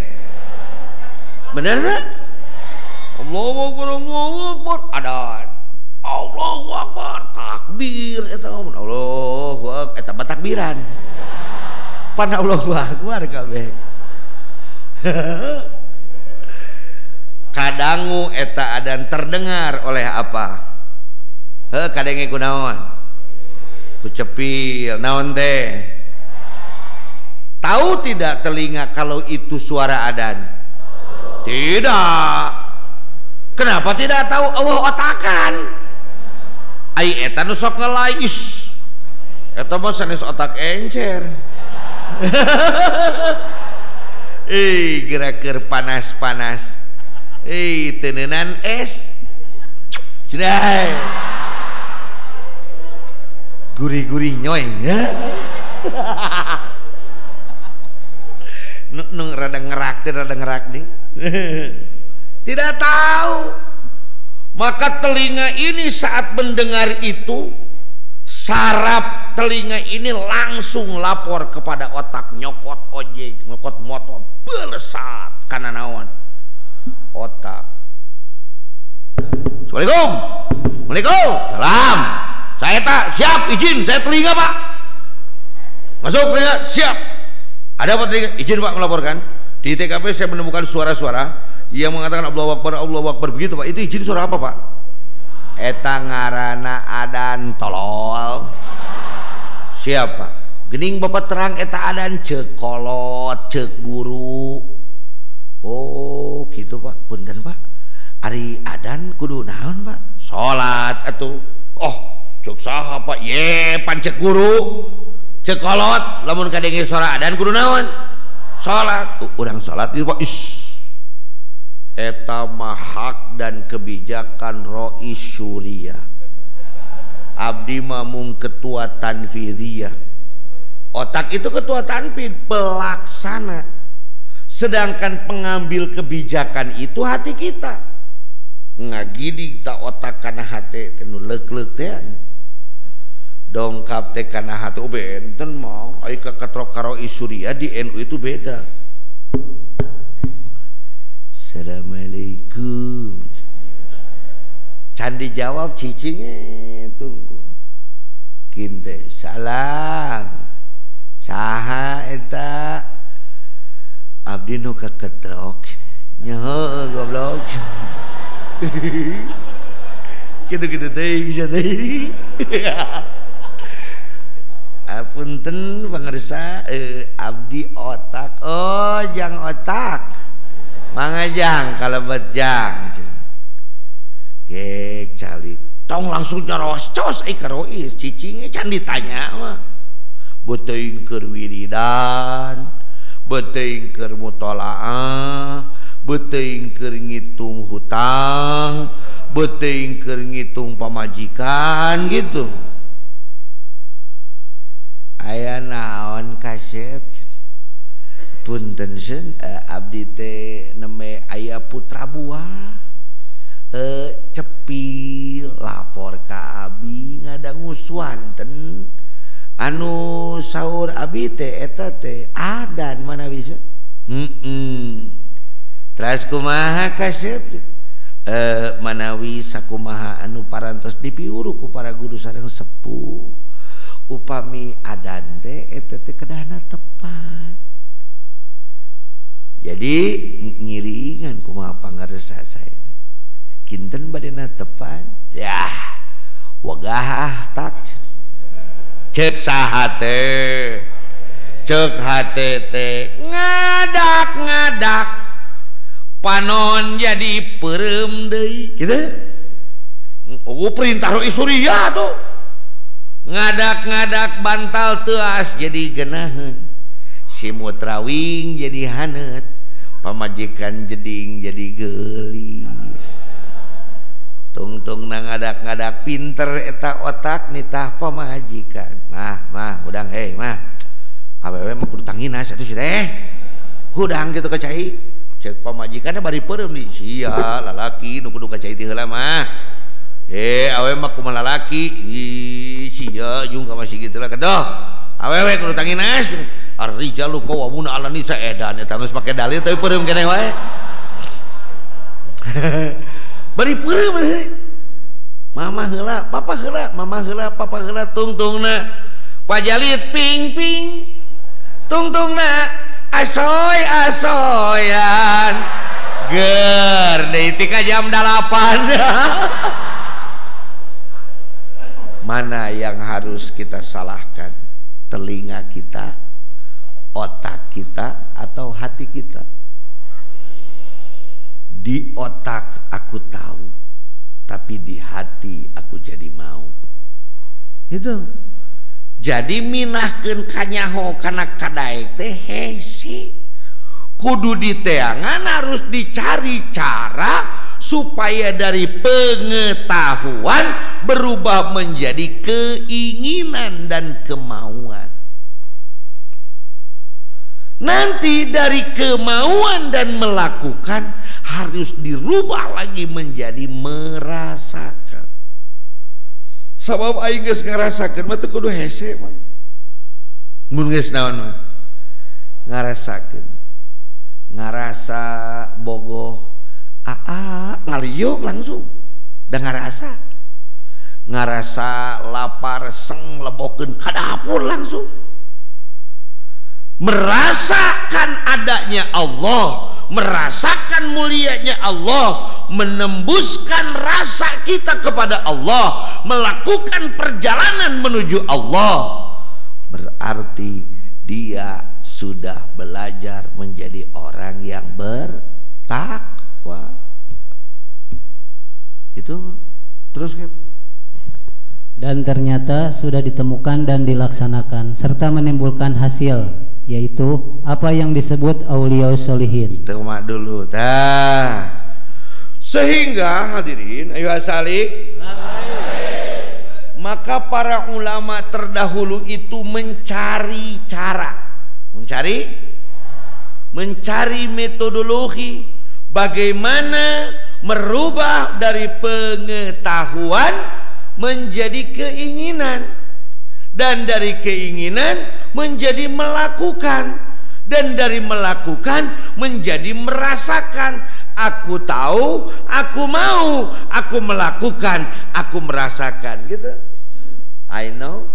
Bener tak? Allahu Akbar, Allahu Akbar. Adan. Allahu Akbar. takbiran pan Allahu Akbar kabeh kadangu eta adan terdengar oleh apa kadenge kunaon ku cepil naon teh tahu tidak telinga kalau itu suara adan tidak kenapa tidak tahu Allah otakan ai eta nu sok ngelais eta mah sanes otak encer gerak panas-panas teneunan es cenah gurih-gurih nyoy nu rada ngerak nih tidak tahu maka telinga ini saat mendengar itu saraf telinga ini langsung lapor kepada otak nyokot ojek nyokot motor belesat karena naon otak Assalamualaikum Waalaikumsalam salam saya tak siap izin saya telinga pak masuk telinga siap ada apa telinga izin pak melaporkan di TKP saya menemukan suara-suara yang mengatakan Allahu Akbar begitu pak itu izin suara apa pak eta ngaranna adan tolol siapa gening bapak terang eta adan cek kolot cek guru oh gitu pak punten pak ari adan kudu naon pak salat atuh oh cek saha pak ye pan cek guru cek kolot lamun kadenge suara adan kudu naon salat urang salat itu pak eta mahak dan kebijakan Rois Syuriah abdi mamung ketua tanfidiyah otak itu ketua tanfid pelaksana sedangkan pengambil kebijakan itu hati kita ngagidi kita otak kana hati tenu leuk-leuk teh dongkap teh kana hati benten mau ai ka katrok Rois Syuriah di NU itu beda Assalamualaikum can dijawab cicingnya tunggu kinte salam saha eta abdi nu kaketrok nyaho goblok gitu-gitu teh bisa teh apunten pangarsa abdi otak oh jang otak mangajang kalau bejang gek calik tong langsung nyaros cos ka Rois cicingnya can ditanya mah beuteung keur wiridan beuteung keur mutolaah beuteung keur ngitung hutang beuteung keur ngitung pamajikan gitu aya naon kasep punten sen abdi teh neme aya putra buah cepil lapor ka abi ngadangu swanten anu saur abi teh eta teh adan mana bisa terus kumaha kasep manawi sakumaha anu parantos dipiuru ku para guru sareng sepuh upami adan teh eta teh kedahna tepat jadi ngiringan kumaha pangaresa saya kinten badena tepan ya wagah tak cek saha teh cek hate teh ngadak-ngadak panon jadi perem deui kitu perintah Rois Syuriah tuh ngadak-ngadak bantal teas jadi genaheun simut rawing jadi hanet pamajikan jeding jadi gelis tungtung nang ngadak-ngadak pinter eta otak nitah pamajikan mah udang mah awewe mah kudu tanginas atuh si teh hudang gitu ka cai ceuk pamajikanna bari peureum di sia lalaki nu kudu ka cai ti heula mah awewe mah kumaha lalaki sia jeung ka masih kitu lah kadoh awewe kudu tanginas ar-rijalu qawwamuna 'alan nisa edan eta geus make dalil tapi peureum keneh wae bari peureum mama heula papa heula mama heula papa heula tungtungna pajalit ping tungtungna asoy-asoyan ger deui tika jam 8. Mana yang harus kita salahkan? Telinga kita, otak kita, atau hati kita? Di otak aku tahu, tapi di hati aku jadi mau. Itu. Jadi minahkeun kanyaho kana kadaek teh hese. Kudu diteangan, harus dicari cara supaya dari pengetahuan berubah menjadi keinginan dan kemauan. Nanti dari kemauan dan melakukan harus dirubah lagi menjadi merasakan. Sabab aing geus ngarasakeun mah teu kudu hese mah. Mun geus naon mah? Ngarasakeun. Ngarasa bogoh ngaliuk langsung. Da ngarasa lapar seng lebokeun ka dapur langsung. Merasakan adanya Allah, merasakan mulianya Allah, menembuskan rasa kita kepada Allah, melakukan perjalanan menuju Allah, berarti dia sudah belajar menjadi orang yang bertakwa. Itu terus Kep. Dan ternyata sudah ditemukan dan dilaksanakan serta menimbulkan hasil, yaitu apa yang disebut auliya sholihin. Tunggu dulu dah. Sehingga hadirin ayo asalik, maka para ulama terdahulu itu mencari cara, mencari metodologi bagaimana merubah dari pengetahuan menjadi keinginan, dan dari keinginan menjadi melakukan, dan dari melakukan menjadi merasakan. Aku tahu, aku mau, aku melakukan, aku merasakan, gitu. I know,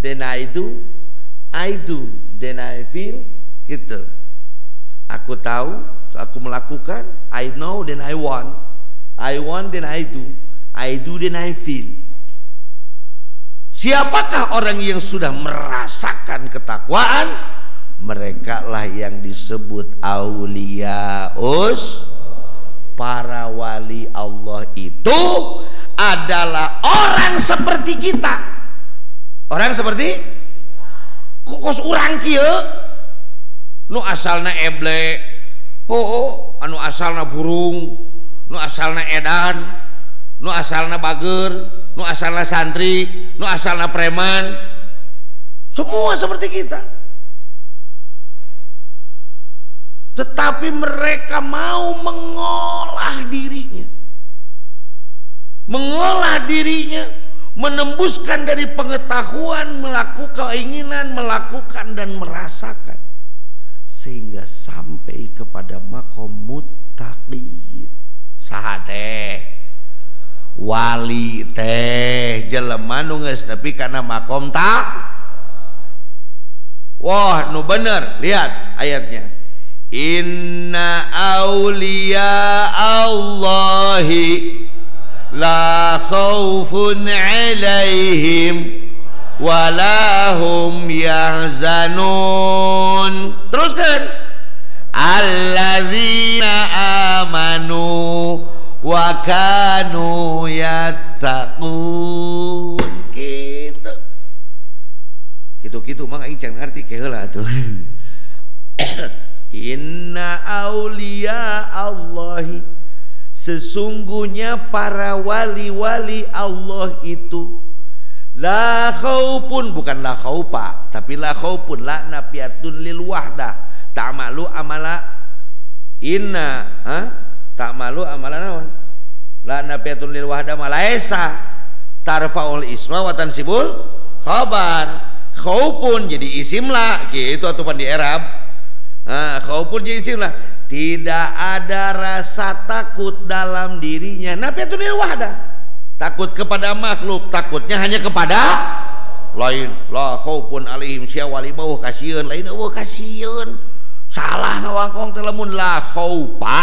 then I do, then I feel, gitu. Aku tahu, aku melakukan, I know, then I want, then I do, then I feel. Siapakah orang yang sudah merasakan ketakwaan? Mereka lah yang disebut auliyaus. Para wali Allah itu adalah orang seperti kita. Orang seperti kos urang kieu nu asalna eble, anu asalna burung, nu asalna edan, nu asalna bager, nu asalna santri, nu asalna preman, semua seperti kita. Tetapi mereka mau mengolah dirinya, menembuskan dari pengetahuan, melakukan keinginan, melakukan dan merasakan, sehingga sampai kepada makom muttaqin. Saha teh wali teh jelema nu geus nepi kana makom tak. Wah, nu bener, lihat ayatnya. Inna awliya Allahi la khawfun alaihim walahum yahzanun. Teruskan. Alladzina amanu wa kanu yattaqun. Gitu mang aing can ngarti ke heula atuh. Inna auliya Allahi, sesungguhnya para wali-wali Allah itu la khaupun, bukan la khaupa, tapi la khaupun, la nafiatun lil wahdah, ta'malu amala inna, ta'malu amala naon, la nafiatun lil wahdah malaisa tarfaul isma wa tansibul khabar. Khaupun jadi isim lah gitu ataupun di i'rab. Khaupun jadi isim lah. Tidak ada rasa takut dalam dirinya. Nafiatun lil wahdah, takut kepada makhluk, takutnya hanya kepada lain la khaufun alaihim sia wali bauh kasieun lain eueuh kasieun salah ngawangkong teh lamun la khaufa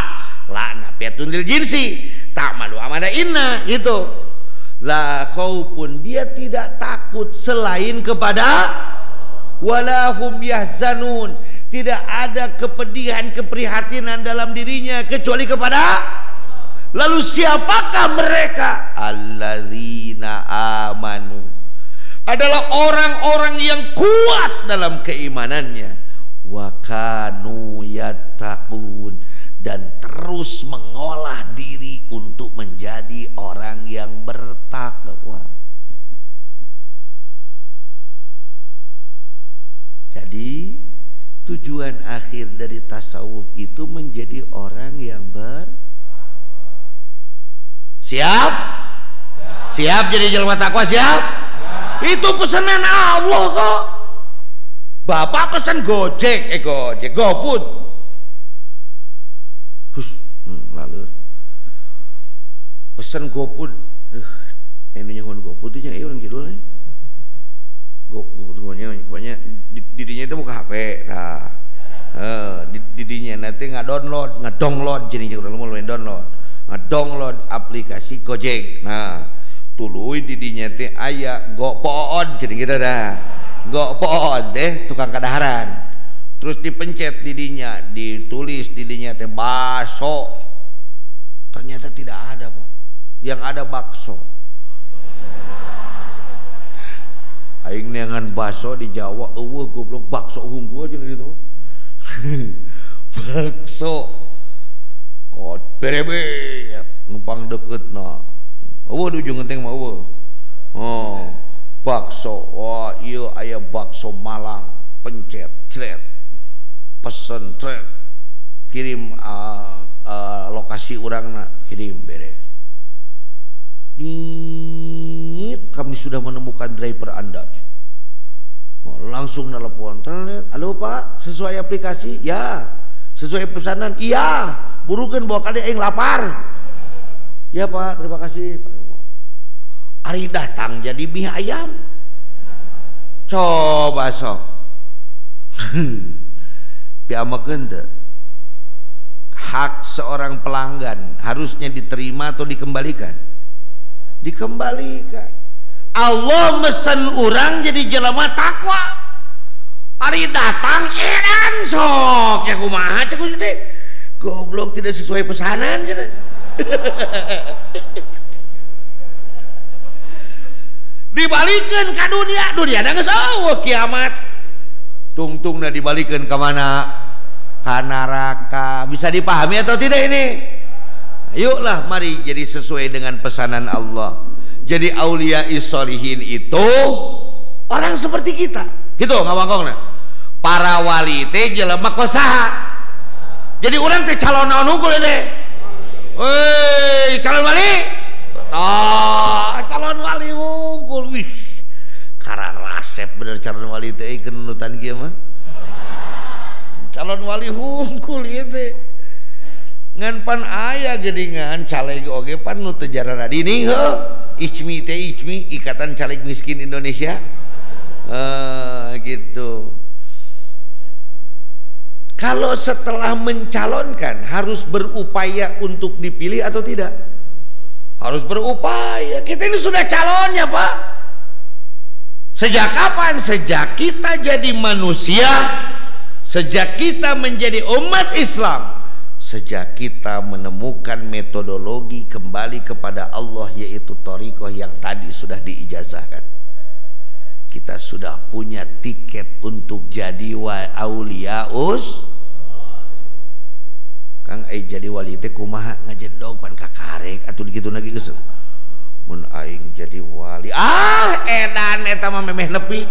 la nafiatun lil jinsi ta'malu amana inna gitu la khaufun dia tidak takut selain kepada walahum yahzanun tidak ada kepedihan keprihatinan dalam dirinya kecuali kepada lalu siapakah mereka alladzina amanu adalah orang-orang yang kuat dalam keimanannya wa kanu yattaqun dan terus mengolah diri untuk menjadi orang yang bertakwa. Jadi tujuan akhir dari tasawuf itu menjadi orang yang siap? Siap jadi jelma takwa siap? Itu pesanan Allah kok. Bapak pesan Gojek, GoFood. Lalu pesan GoFood. Ini nyahun GoFood itu orang kidul ya. GoFood banyak didinya itu buka HP tah. Didinya nanti ngedownload jadi udah mau download. Ngedownload aplikasi Gojek. Nah, tuluy didinya teh aya GoPod jadi kita dah. GoPod deh tukang kadaharan. Terus dipencet didinya, ditulis didinya teh bakso. Ternyata tidak ada, Pak. Yang ada bakso. Aing neangan bakso di Jawa, eueuh goblok bakso hungkul aja gitu. Bakso. Oh, berebet numpang dekeutna. Eueuh di ujung genteng mah eueuh. Oh, bakso. Wah, ieu aya bakso Malang. Pencet, cret. Pesen, cret. Kirim lokasi urangna, kirim beres. Kami sudah menemukan driver Anda. Oh, langsung nelpon. Halo Pak, sesuai aplikasi? Ya. Sesuai pesanan? Iya. Burukeun bawa kali aing lapar. Ya Pak, terima kasih. Ari datang jadi mie ayam. Coba sok. Piamakeun teu? Hak seorang pelanggan harusnya diterima atau dikembalikan? Dikembalikan. Allah mesen orang jadi jelema takwa. Ari datang edan sok ya kumaha cek teh. Goblok tidak sesuai pesanan cenah. Dibalikeun ka dunia da geus eueuh kiamat. Tungtungna dibalikeun ka mana? Ka neraka. Bisa dipahami atau tidak ini? Yuklah mari jadi sesuai dengan pesanan Allah. Jadi aulia isholihin itu orang seperti kita. Gitu ngawangkongna. Para wali teh jelema kosaha. Jadi orang teh calon naon unggul teh. Woi, calon wali. Calon wali unggul. Wih. Karang rasep bener calon wali teh kenunutan kieu mah. Calon wali unggul ieu teh. Ngan pan aya geuningan caleg oge pan nu teu jarana dini heuh. ICMI teh ICMI Ikatan Caleg Miskin Indonesia. Gitu. Kalau setelah mencalonkan harus berupaya untuk dipilih atau tidak? Harus berupaya. Kita ini sudah calonnya, Pak. Sejak kapan? Sejak kita jadi manusia, sejak kita menjadi umat Islam, sejak kita menemukan metodologi kembali kepada Allah, yaitu thariqah yang tadi sudah diijazahkan. Kita sudah punya tiket untuk jadi auliaus. Kang jadi wali teh kumaha ngajedog pan kakarek atuh kitu lagi geus. Mun aing jadi wali, edan eta mah memeh nepi.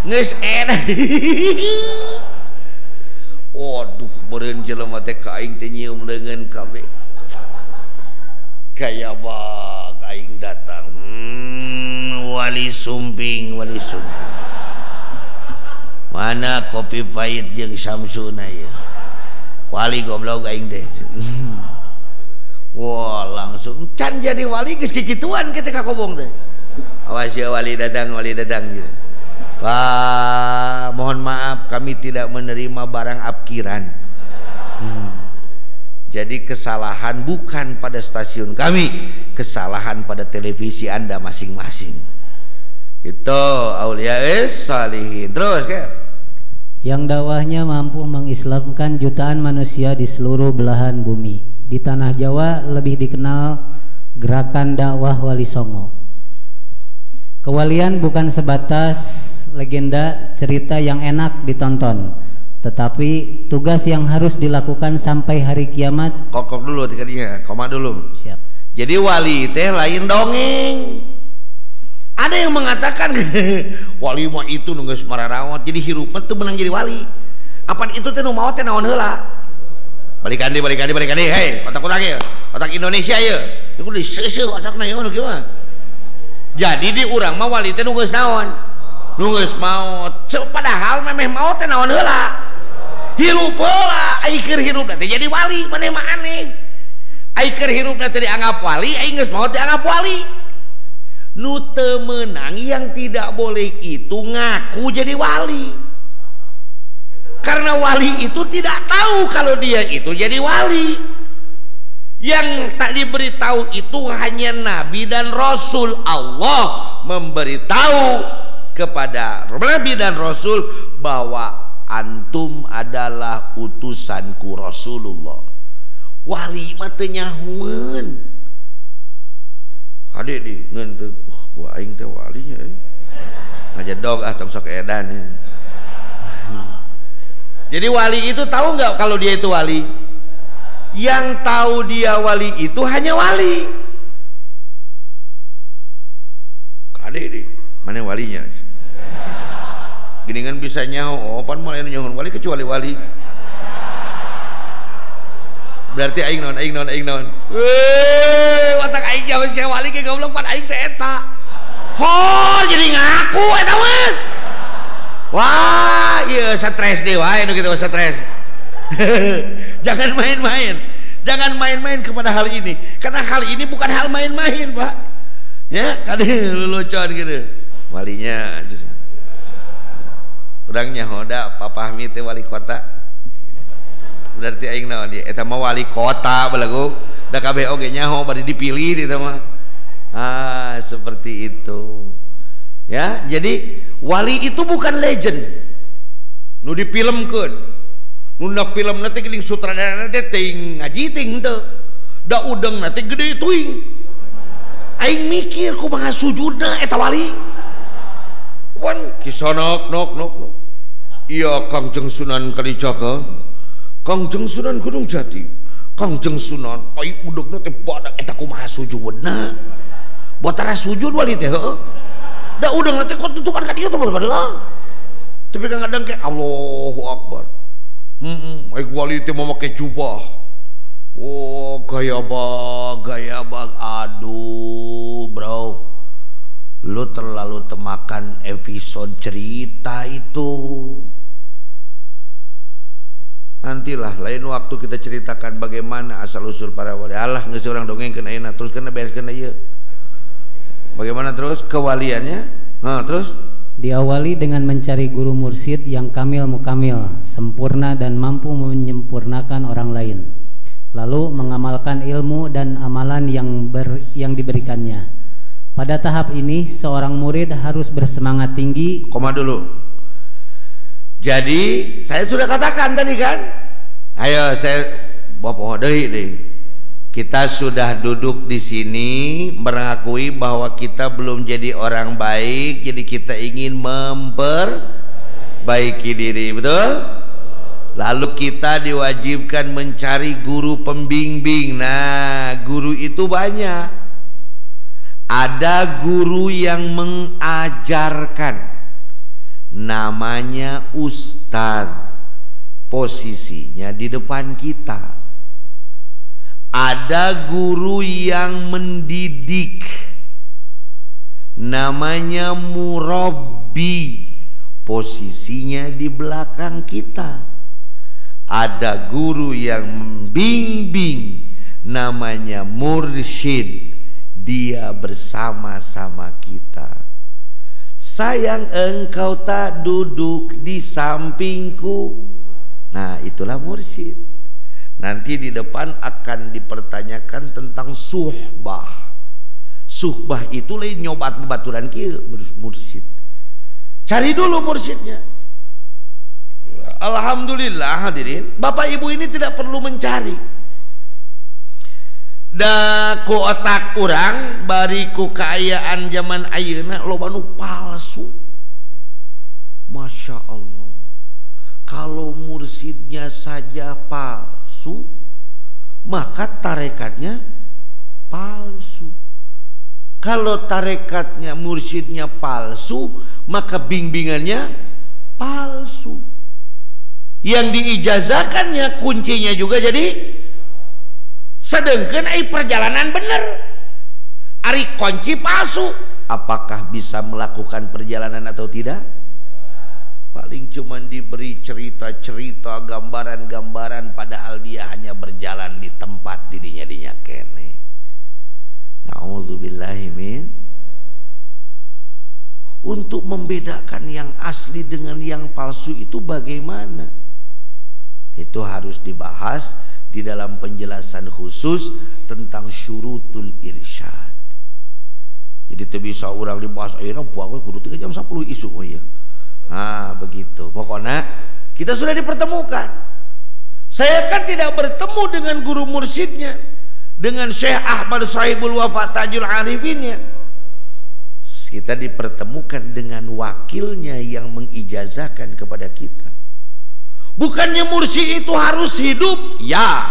Geus edan. Waduh, beureun jelema teh ka aing teh nyieum leungeun kabeh. Kaya bak aing datang. Wali sumping. Mana kopi pahit jeung Samsuna ya. Wali goblok aing teh. Wah, langsung can jadi wali geus kikituan kita ka kobong teh. Awas ya wali datang gitu. Wah, mohon maaf kami tidak menerima barang apkiran. Jadi kesalahan bukan pada stasiun kami, kesalahan pada televisi Anda masing-masing. Itu aulia salihin. Terus ke? Yang dakwahnya mampu mengislamkan jutaan manusia di seluruh belahan bumi. Di tanah Jawa lebih dikenal gerakan dakwah Wali Songo. Kewalian bukan sebatas legenda cerita yang enak ditonton, tetapi tugas yang harus dilakukan sampai hari kiamat. Kokok dulu tadinya, koma dulu. Siap. Jadi wali teh lain dongeng. Ada yang mengatakan wali mah itu nu geus mararawat, jadi hirup teh menang jadi wali. Apa itu teh nu maot teh naon heula? Balikan deh, hei, otak-otak ya, otak Indonesia ya. Iku diseuseuk otakna ya nu kieu mah. Jadi di urang mah wali teh nu geus naon? Nu geus maot. Padahal memeh maot teh naon heula? Hirup heula, ai keur hirupna teh jadi wali, maneh mah aneh. Ai keur hirupna teh dianggap wali, ai geus maot dianggap wali. Nu teu meunang yang tidak boleh itu ngaku jadi wali. Karena wali itu tidak tahu kalau dia itu jadi wali. Yang tak diberitahu itu hanya Nabi dan Rasul. Allah memberitahu kepada Nabi dan Rasul bahwa antum adalah utusanku Rasulullah. Wali mah teu nyahoeun. Hade di ngeun teu, wah aing teh walinya ngajedog tong sok edan. Jadi wali itu tahu nggak kalau dia itu wali? Yang tahu dia wali itu hanya wali. Kade deh, mana walinya? Geningan bisa nyaho, pan malah nyaho wali kecuali wali. Berarti aing naon. Weh, watak aing jauh sia wali ke goblok pan aing teh eta. Hor jadi ngaku eta mah. Wah, iya stres deh wae nu kitu stres. Jangan main-main. Jangan main-main kepada hal ini. Karena hal ini bukan hal main-main, Pak. Ya, kade lelucon gitu. Walinya urangnya hoda papahmi teh wali kota. Berarti aing naon dia eta mah wali kota balagu. Da kabeh oge nyaho bari dipilih di eta mah. Ah, seperti itu. Ya, jadi wali itu bukan legend. Nu difilmkeun. Nu na film nanti geuning sutradara teh ting ngaji ting teu. Da udeng nanti gede tuing. Aing mikir kumaha sujudna eta wali. Wan kisanok nok. Iya Kangjeng Sunan Kalijaga. Kangjeng Sunan Gunung Jati. Kangjeng Sunan ai udegna teh badak eta kumaha sujudna. Buat sujud wali teh heuh. Da udang nanti kok tutupan ka dieu teh kadang. Tapi kadang kayak Allahu Akbar. Ai wali teh make jubah. Oh, gaya bag. Aduh, bro. Lu terlalu temakan episode cerita itu. Nantilah lain waktu kita ceritakan bagaimana asal usul para wali. Allah geus urang dongengkeun ayeuna terus kana bereskeun ieu. Bagaimana terus kewaliannya? Nah, terus diawali dengan mencari guru mursyid yang kamil mukamil, sempurna dan mampu menyempurnakan orang lain. Lalu mengamalkan ilmu dan amalan yang diberikannya. Pada tahap ini seorang murid harus bersemangat tinggi. Koma dulu. Jadi saya sudah katakan tadi kan. Ayo saya bawa deui deh. Kita sudah duduk di sini mengakui bahwa kita belum jadi orang baik, jadi kita ingin memperbaiki diri, betul? Lalu kita diwajibkan mencari guru pembimbing. Nah, guru itu banyak. Ada guru yang mengajarkan, namanya ustadz, posisinya di depan kita. Ada guru yang mendidik, namanya murabbi, posisinya di belakang kita. Ada guru yang membimbing, namanya mursyid, Dia bersama-sama kita. Sayang engkau tak duduk di sampingku. Nah, itulah mursyid. Nanti di depan akan dipertanyakan tentang suhbah. Suhbah itu lain nyobat bebaturan kieu mursyid. Cari dulu mursyidnya. Alhamdulillah hadirin, Bapak Ibu ini tidak perlu mencari. Da ku otak urang bari ku kaayaan zaman ayeuna loba nu palsu. Masya Allah. Kalau mursyidnya saja palsu, maka tarekatnya palsu. Kalau tarekatnya mursyidnya palsu, maka bimbingannya palsu. Yang diijazahkannya kuncinya juga jadi sedengkeun ai perjalanan bener. Ari kunci palsu, apakah bisa melakukan perjalanan atau tidak? Paling cuman diberi cerita-cerita, gambaran-gambaran, padahal dia hanya berjalan di tempat didinya kene. Nauzubillahi min. Untuk membedakan yang asli dengan yang palsu itu bagaimana? Itu harus dibahas di dalam penjelasan khusus tentang syurutul irsyad. Jadi itu bisa orang dibahas ayeuna puasa kudu 3 jam 10 isu oh ya. Nah, begitu. Pokoknya kita sudah dipertemukan. Saya kan tidak bertemu dengan guru mursyidnya, dengan Syekh Ahmad Sahibul Wafa Tajul Arifinnya. Kita dipertemukan dengan wakilnya yang mengijazahkan kepada kita. Bukannya mursyid itu harus hidup, ya.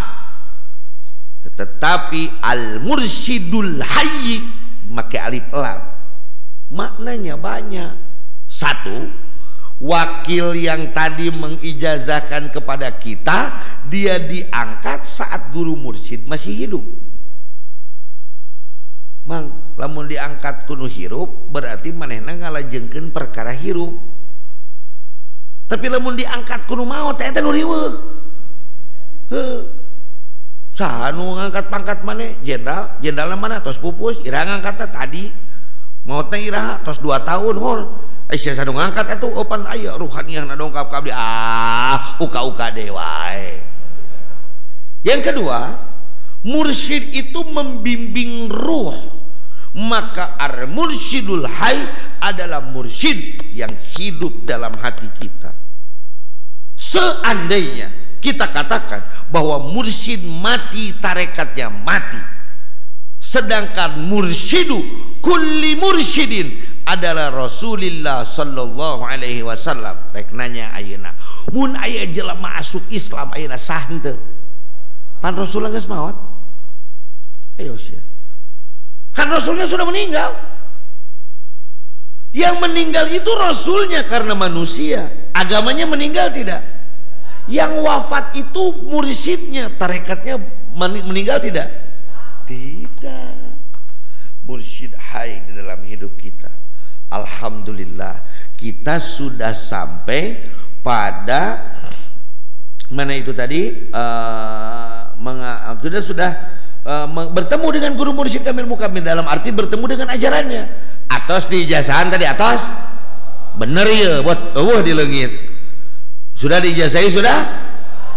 Tetapi al-mursyidul hayy pakai alif lam. Maknanya banyak. Satu, wakil yang tadi mengijazahkan kepada kita, dia diangkat saat guru mursyid masih hidup. Mang, lamun diangkat kuno hirup, berarti manehna ngalajengkeun perkara hirup. Tapi lamun diangkat kuno maot eta nu riweuh. Saha nu ngangkat pangkat maneh? Jenderal, jenderalna mana? Tos pupus, iraha ngangkatna tadi. Maotna iraha tos 2 tahun hor. Sia sanu ngangkat atuh opan aya ruhaniyahna dongkap ka abdi. Uka-uka deui wae. Yang kedua, mursyid itu membimbing ruh. Maka ar-mursyidul hayy adalah mursyid yang hidup dalam hati kita. Seandainya kita katakan bahwa mursyid mati, tarekatnya mati, sedangkan mursyidu kulli mursyidin adalah Rasulullah sallallahu alaihi wasallam. Rek nanya ayeuna, mun aya jelema masuk Islam ayeuna sah henteu? Pan Rasulullah geus maot? Ayo sia. Kan Rasulnya sudah meninggal. Yang meninggal itu Rasulnya karena manusia. Agamanya meninggal tidak? Yang wafat itu mursyidnya, tarekatnya meninggal tidak? Tidak. Mursyid hayy di dalam hidup kita. Alhamdulillah, kita sudah sampai pada mana itu tadi? Kita sudah bertemu dengan guru mursyid kamil mukamil, dalam arti bertemu dengan ajarannya. Atos di ijazahan tadi atos bener ya buat di leungit sudah diijazahi sudah,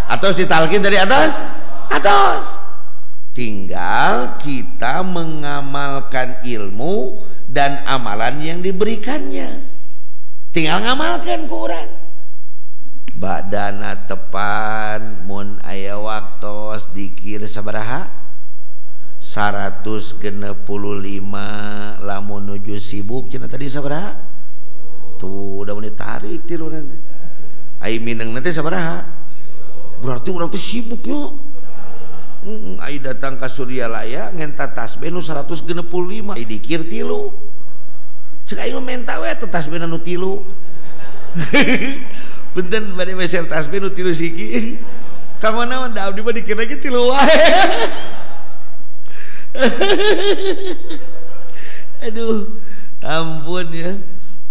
atos ditalkin tadi atos tinggal kita mengamalkan ilmu dan amalan yang diberikannya. Tinggal ngamalkan ke orang. Badana tepan mun aya waktos dikir sabaraha 165, lamun nuju sibuk cenah tadi sabaraha tuh udah menit tarik tiru nanti ai mineng nanti sabaraha berarti urang teh sibuknya. Ai datang ka Suryalaya ngenta tasbih nu 165 ai dikir 3 cek ai menta we teh tasbih nu 3 benten bade meser tasbih nu 3 siki ka mana da abdi mah dikir lagi 3 wae. Aduh, ampun ya.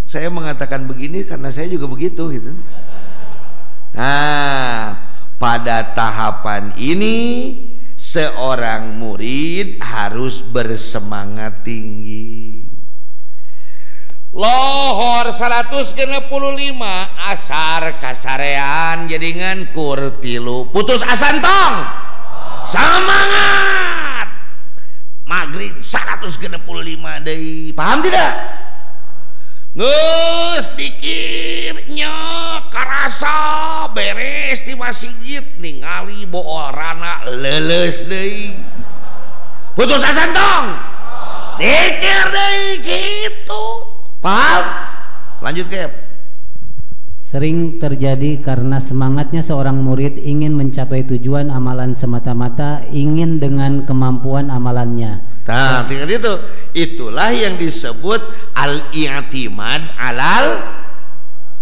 Saya mengatakan begini karena saya juga begitu gitu. Nah, pada tahapan ini seorang murid harus bersemangat tinggi. Lohor 165 asar kasarean jadingan kurtilu putus asantong semangat maghrib 165 deui. Paham tidak? Geus dikirnya karasa beres di masjid ningali boorana leuleus deui. Putus asantong. Dikir deui kitu. Paham? Lanjut Kep. Sering terjadi karena semangatnya seorang murid ingin mencapai tujuan amalan semata-mata ingin dengan kemampuan amalannya. Nah, tinggal itu. Itulah yang disebut al-i'timad alal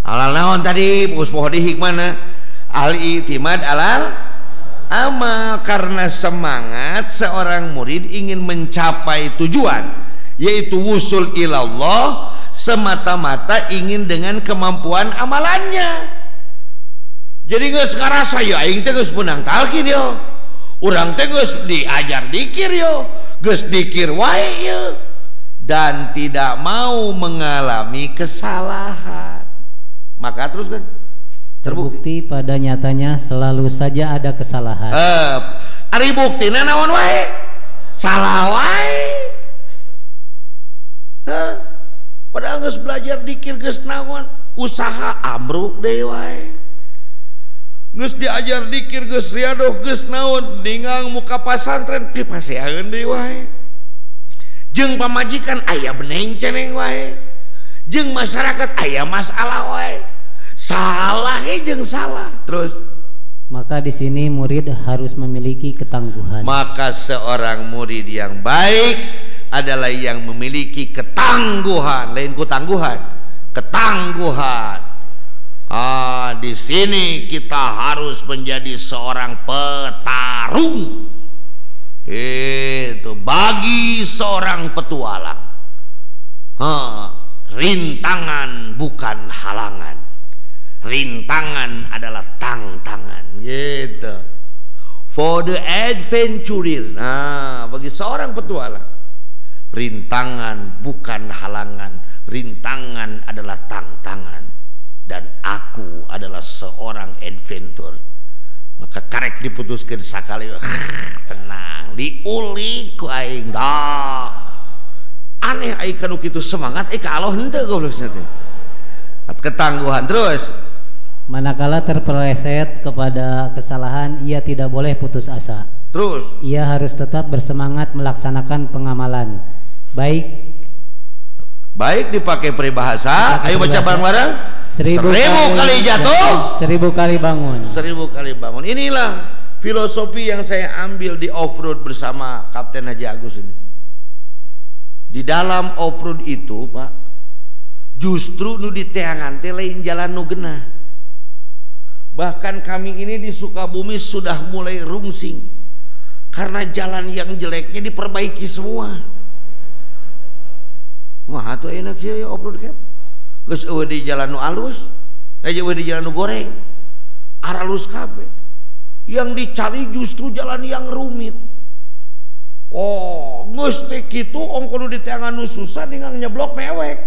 naon tadi fokus pohon di hikmana al-i'timad alal amal, karena semangat seorang murid ingin mencapai tujuan yaitu wusul ilallah semata-mata ingin dengan kemampuan amalannya. Jadi geus ngarasa ya aing teh geus menang talqin yo, urang teh geus diajar dikir yo, geus dikir wae yo, dan tidak mau mengalami kesalahan. Maka terus kan terbukti pada nyatanya selalu saja ada kesalahan. Ari buktina naon wae? Salah wae. Padahal geus belajar dikir geus naon? Usaha ambruk deui wae. Geus diajar dikir geus riadoh geus naon? Ningang muka pasantren dipaseaeun deui wae. Jeung pamajikan aya beneng ceneng wae. Jeung masyarakat aya masalah wae. Salah jeung salah. Terus maka di sini murid harus memiliki ketangguhan. Maka seorang murid yang baik adalah yang memiliki ketangguhan, lain kutangguhan, ketangguhan. Di sini kita harus menjadi seorang petarung. Itu bagi seorang petualang. Rintangan bukan halangan. Rintangan adalah tantangan. Gitu. For the adventurer. Nah, bagi seorang petualang, rintangan bukan halangan, rintangan adalah tantangan, dan aku adalah seorang adventure. Maka karek diputuskan sakali tenang, diulik ku aing dah. Aneh aing kanu kitu semangat ka Allah henteu goblokna teh. Ketangguhan terus. Manakala terpeleset kepada kesalahan, ia tidak boleh putus asa. Terus ia harus tetap bersemangat melaksanakan pengamalan. Baik dipakai peribahasa. Ayo baca bareng-bareng. 1000 kali jatuh, 1000 kali bangun. 1000 kali bangun. Inilah filosofi yang saya ambil di off-road bersama Kapten Haji Agus ini. Di dalam off-road itu, Pak, justru nu diteangan teh lain jalan nu genah. Bahkan kami ini di Sukabumi sudah mulai rungsing karena jalan yang jeleknya diperbaiki semua. Wah, atuh enak ya off-road Cap. Geus eueuh di jalan nu alus, eueuh di jalan nu goreng. Aralus kabeh. Yang dicari justru jalan yang rumit. Oh, geus teh kitu ongko nu diteangan nu susah ningang nyeblok mewek.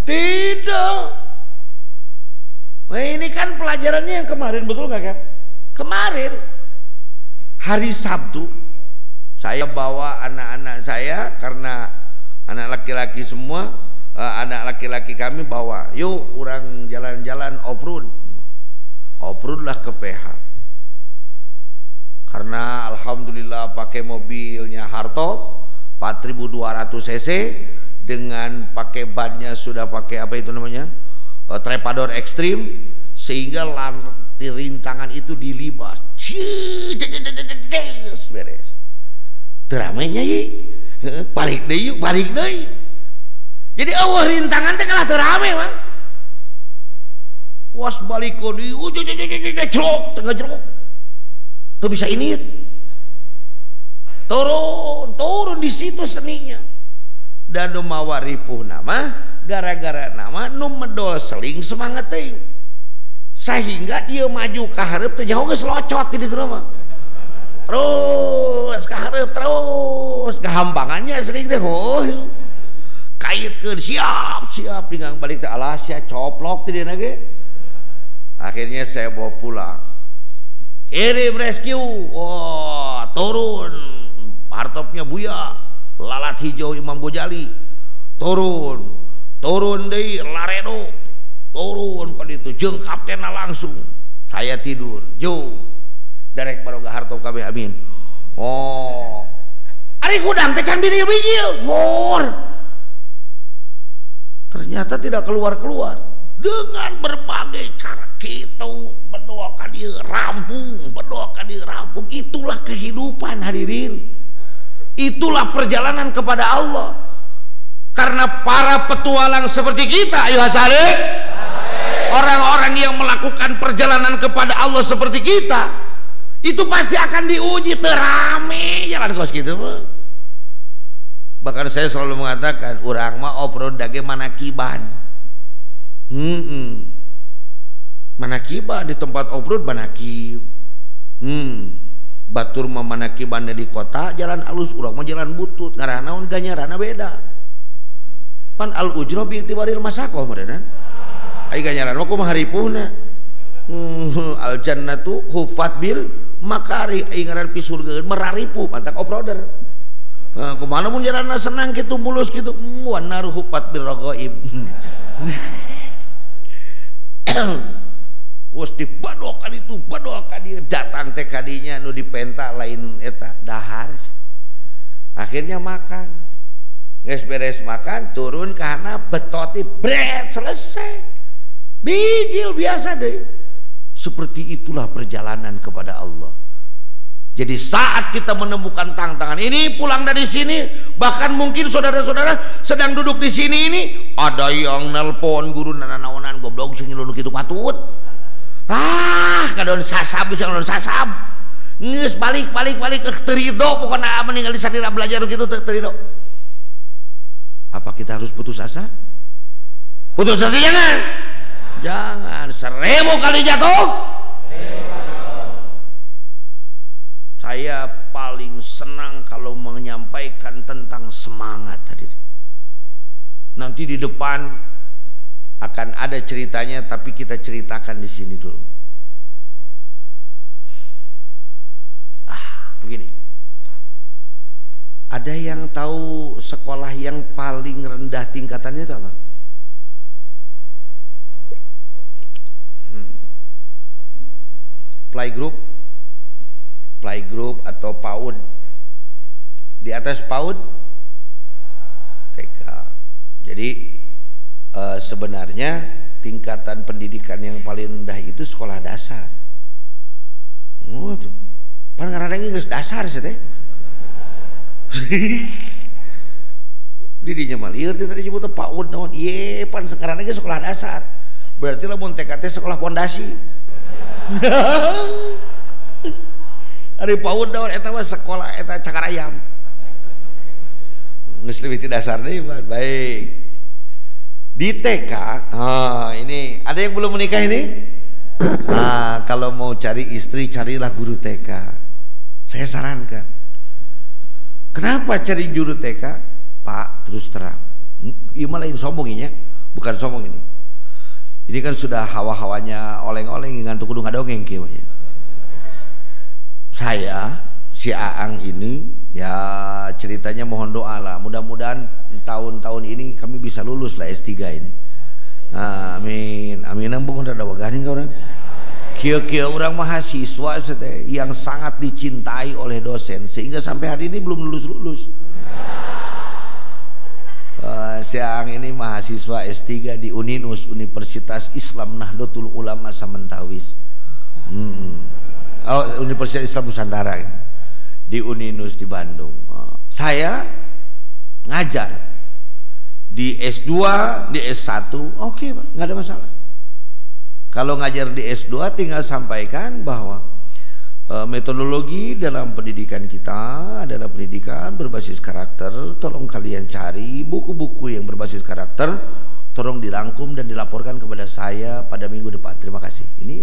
Tidak. Nah, ini kan pelajarannya yang kemarin, betul nggak Cap? Kemarin hari Sabtu saya bawa anak-anak saya, karena anak laki-laki semua, anak laki-laki kami bawa, yuk orang jalan-jalan off-road. Off-road lah ke PH. Karena alhamdulillah pakai mobilnya Hartop 4200 cc dengan pakai bannya sudah pakai apa itu namanya? Trepador Extreme, sehingga rintangan itu dilibas. Beres. Teramainya ye, balik deh yuk, balik deh. Jadi awal rintangan teh kalah terame Bang. Was balikon, jerok, tengah jerok. Tuh bisa ini. Turun di situ seninya. Dan nu mawa ripuh nama, gara-gara nama nu medol seling semangat teh. Sehingga ieu maju ka hareup teh jauh geus locot di ditu mah. terus kaharep terus gahampangannya sering teh kaitkeun siap dengan balik teh alasnya coplok teh dina ge. Akhirnya saya bawa pulang. Kirim rescue, wah turun hartopnya Buya, lalat hijau Imam Ghazali, turun deui Laredo, turun pada itu jeung kaptenna langsung. Saya tidur, jauh, derek barokah hartop kabeh amin. Oh, ari gudang teh can bijil, ternyata tidak keluar dengan berbagai cara. Kita berdoakan dia rampung, itulah kehidupan hadirin, itulah perjalanan kepada Allah. Karena para petualang seperti kita, ayo hasalih, orang-orang yang melakukan perjalanan kepada Allah seperti kita, itu pasti akan diuji terame jalan kos gitu. Bahkan saya selalu mengatakan, urang mah off-road dage manakiban. Manakiban di tempat off-road manakib. Batur mah manakibannya di kota jalan alus, urang mah jalan butut. Ngaranna naon ganyarana beda. Pan al ujra bi itibaril masakoh meureun. Ai ganyaran mah kumaha haripuhna. Al jannatu hufat bil makari, ai ngaran pi surga meraripu mantak off-roader. Kumaha mun jalanna senang kitu mulus kitu, wan naru hufat bil raghaib. Wes dibadokan itu, badokan dia datang teh kadinya nu dipenta lain eta dahar. Akhirnya makan. Geus beres makan turun kana betoti bret selesai. Bijil biasa deh. Seperti itulah perjalanan kepada Allah. Jadi saat kita menemukan tantangan ini, pulang dari sini, bahkan mungkin saudara-saudara sedang duduk di sini ini, ada yang nelpon guru nanaonan goblok sing ngilu kitu patut. Kadon sasab bisa kadon sasab. Geus balik terido pokona meninggal di sadira belajar kitu terido. Apa kita harus putus asa? Putus asa jangan. 1000 kali jatuh. Saya paling senang kalau menyampaikan tentang semangat tadi. Nanti di depan akan ada ceritanya, tapi kita ceritakan di sini dulu. Begini. Ada yang tahu sekolah yang paling rendah tingkatannya itu apa? Playgroup atau PAUD. Di atas PAUD TK. Jadi sebenarnya tingkatan pendidikan yang paling rendah itu sekolah dasar. Tuh. Pan ngaranna geus dasar sih teh. Didinya mah lieur teh tadi nyebut PAUD naon. Ieu pan sekarang ge sekolah dasar. Berarti lamun TK teh sekolah pondasi. Ari PAUD naon eta mah sekolah eta cakar ayam. Geus leuwih ti dasar deui, baik. Di TK, ini ada yang belum menikah ini? Kalau mau cari istri, carilah guru TK. Saya sarankan. Kenapa cari guru TK? Pak, terus terang. Ini malah yang sombong ini ya, bukan sombong ini. Ini kan sudah hawa-hawanya oleng-oleng ngantuk kudu ngadongeng kieu ya. Saya si Aang ini ya ceritanya mohon doa lah, mudah-mudahan tahun-tahun ini kami bisa lulus lah S3 ini. Amin ampun rada waganing ka urang. Kieu-kieu urang mahasiswa yang sangat dicintai oleh dosen sehingga sampai hari ini belum lulus-lulus. Si Aang ini mahasiswa S3 di Uninus, Universitas Islam Nahdlatul Ulama Samentawis. Universitas Islam Nusantara di Uninus di Bandung. Saya ngajar di S2, di S1, oke Pak, nggak ada masalah. Kalau ngajar di S2 tinggal sampaikan bahwa metodologi dalam pendidikan kita adalah pendidikan berbasis karakter. Tolong kalian cari buku-buku yang berbasis karakter, tolong dirangkum dan dilaporkan kepada saya pada minggu depan. Terima kasih. Ini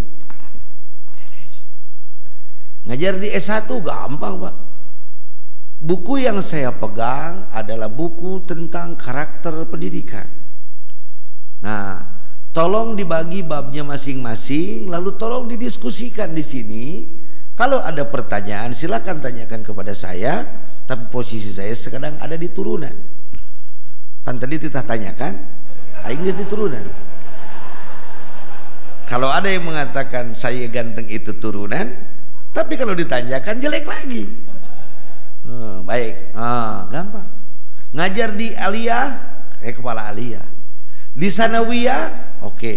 beres. Ngajar di S1 gampang, Pak. Buku yang saya pegang adalah buku tentang karakter pendidikan. Nah, tolong dibagi babnya masing-masing, lalu tolong didiskusikan di sini. Kalau ada pertanyaan silakan tanyakan kepada saya, tapi posisi saya sekarang ada di turunan. Kan tadi kita tanyakan, aing di turunan. Kalau ada yang mengatakan saya ganteng itu turunan, tapi kalau ditanyakan jelek lagi. Baik, gampang. Ngajar di aliyah, kayak kepala aliyah. Di sanawiyah, oke.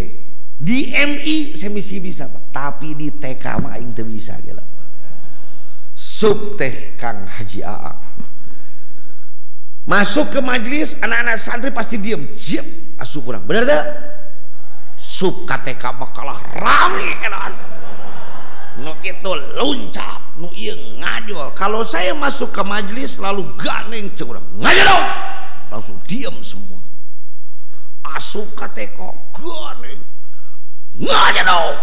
Di MI saya misi bisa, Pak. Tapi di TK mah aing teu bisa gila. Sub teh Kang Haji Aa. Masuk ke majelis, anak-anak santri pasti diem. Siap, asup urang. Bener tak? Sub KTK mah kalah rame enak. Nu itu loncat, nu ieu ngajol. Kalau saya masuk ke majelis lalu gandeng cek urang, ngajol dong. Langsung diam semua. Asup KTK gandeng. Ngajol dong.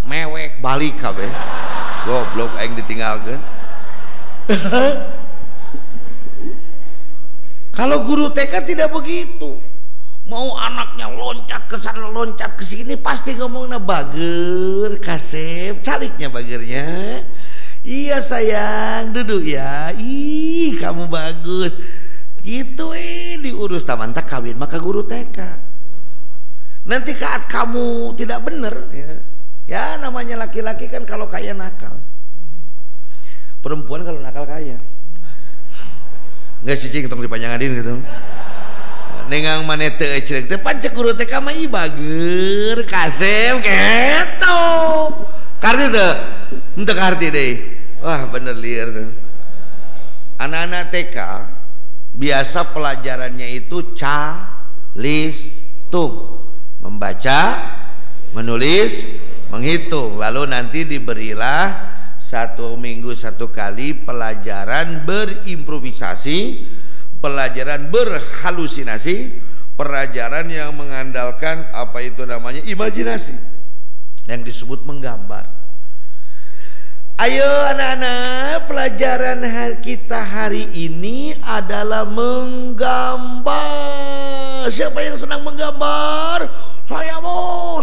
Mewek balik kabeh. Goblok aing ditinggalkeun. Kalau guru TK tidak begitu. Mau anaknya loncat ke sana loncat ke sini pasti ngomongnya bager, kasep, caliknya bagernya. Iya sayang, duduk ya. Ih, kamu bagus. Gitu diurus taman tak kawin maka guru TK. Nanti saat kamu tidak benar ya namanya laki-laki kan kalau kaya nakal. Perempuan kalau nakal kaya. Nggak cicing tong dipanjangadin gitu. Nengang maneh teu ecrek teh pancek guru TK mah i bager, kasep gitu. Karti teu? Henteu karti deui. Wah, bener liar tuh. Anak-anak TK biasa pelajarannya itu tung, membaca, menulis, menghitung. Lalu nanti diberilah 1 minggu 1 kali pelajaran berimprovisasi, pelajaran berhalusinasi, pelajaran yang mengandalkan apa itu namanya imajinasi, yang disebut menggambar. Ayo anak-anak, pelajaran kita hari ini adalah menggambar. Siapa yang senang menggambar? Saya bu.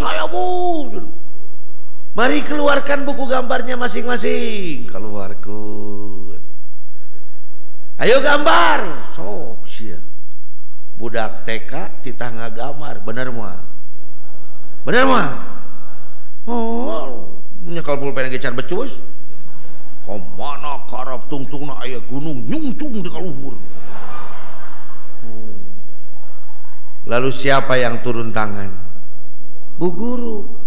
Mari keluarkan buku gambarnya masing-masing. Keluarkan. Ayo gambar. Sok sia. Budak TK titah ngagambar, bener mah. Oh, nyekal pulpen gecan becus. Komana karap tungtungna aya gunung nyungcung di kaluhur. Lalu siapa yang turun tangan? Bu guru.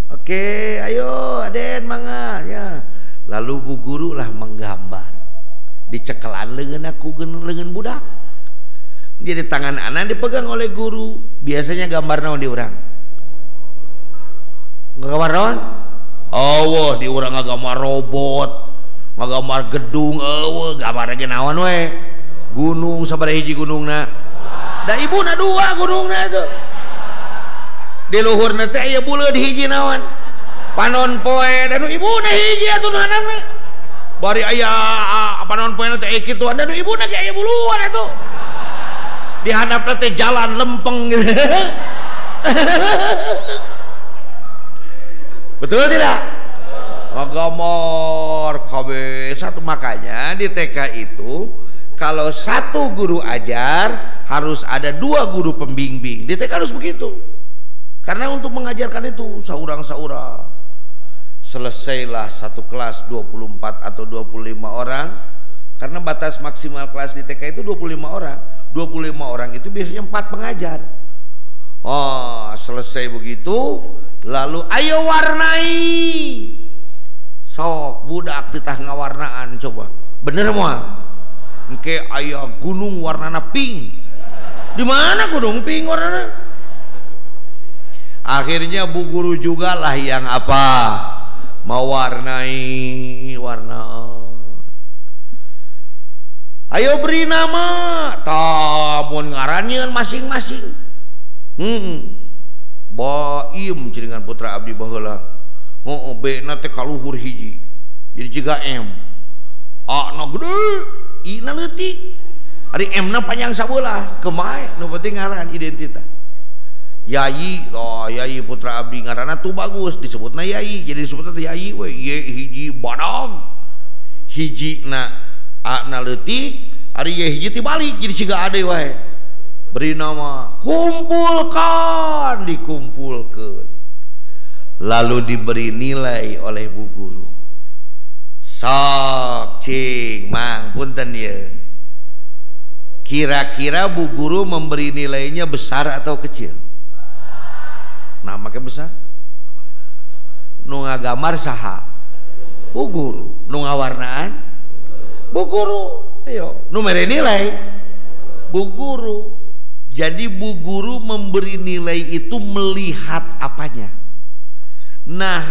Oke, ayo Aden mangga ya. Lalu bu guru lah menggambar. Dicekelan leungeun aku leungeun budak. Jadi tangan anak dipegang oleh guru. Biasanya gambar naon di urang? Gambar naon? Wah di urang ngagambar robot, ngagambar gedung, gambar ge naon we? Gunung, sabaraha hiji gunungna? Da ibuna 2 gunungna itu. Di luhurna teh aya buleud hiji naon? Panon poe, dan ibuna hiji atuh anakna. Bari aya panon poe teh kitu, dan ibuna ge aya buluan atuh. Di hadapna teh jalan lempeng gitu. Betul tidak? Ngagambar kabeh satu. Makanya di TK itu kalau 1 guru ajar harus ada 2 guru pembimbing. Di TK harus begitu. Karena untuk mengajarkan itu saurang-saurang. Selesailah 1 kelas 24 atau 25 orang. Karena batas maksimal kelas di TK itu 25 orang. 25 orang itu biasanya 4 pengajar. Oh, selesai begitu, lalu ayo warnai. Sok budak titah ngawarnaan coba. Bener moal? Engke aya gunung warnana pink. Di mana gunung pink warnana? Akhirnya bu guru juga lah yang apa? Mewarnai warna. Ayo beri nama. Tamun ngaranjeun masing-masing. Baim dengan putra abdi baheula. Beuna teh kaluhur hiji. jadi juga M A na gede I na leutik ari M na panjang sabelah kemae nu penting ngaran identitas Yayi. Oh Yayi putra abdi ngaranna tuh bagus disebutna Yayi jadi disebutna Yayi we ye hiji badag hiji na A na leutik ari ye hiji tibalik jadi siga ade wae beri nama kumpulkan dikumpulkan lalu diberi nilai oleh bu guru sok cing mang punten ya kira-kira bu guru memberi nilainya besar atau kecil nah makanya besar nu ngagamar saha bu guru nu ngawarnaan bu guru ayo nu mere nilai bu guru jadi bu guru memberi nilai itu melihat apanya nah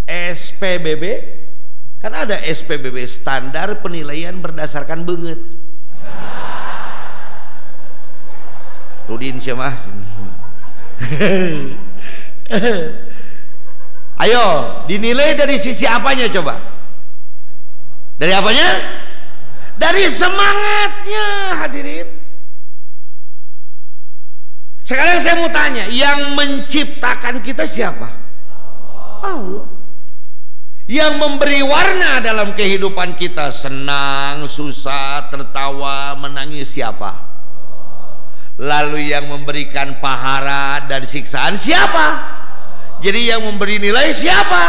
SPBB kan ada SPBB standar penilaian berdasarkan beungeut Rudin siapa ayo dinilai dari sisi apanya coba dari apanya dari semangatnya hadirin sekarang saya mau tanya yang menciptakan kita siapa Allah yang memberi warna dalam kehidupan kita senang, susah, tertawa, menangis siapa? Lalu yang memberikan pahala dan siksaan siapa? Jadi yang memberi nilai siapa?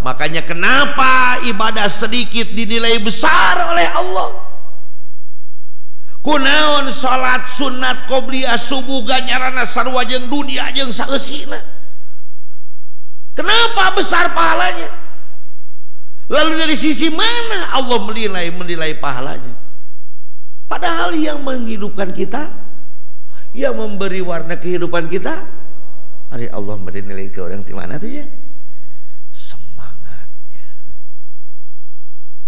Makanya kenapa ibadah sedikit dinilai besar oleh Allah? Kunaon salat sunat qobliyah subuh ganyarana sarua jeung dunia jeung saeusina. Kenapa besar pahalanya? Lalu dari sisi mana Allah menilai pahalanya? Padahal yang menghidupkan kita, yang memberi warna kehidupan kita, hari Allah memberi nilai ke orang di mana tuh ya? Semangatnya.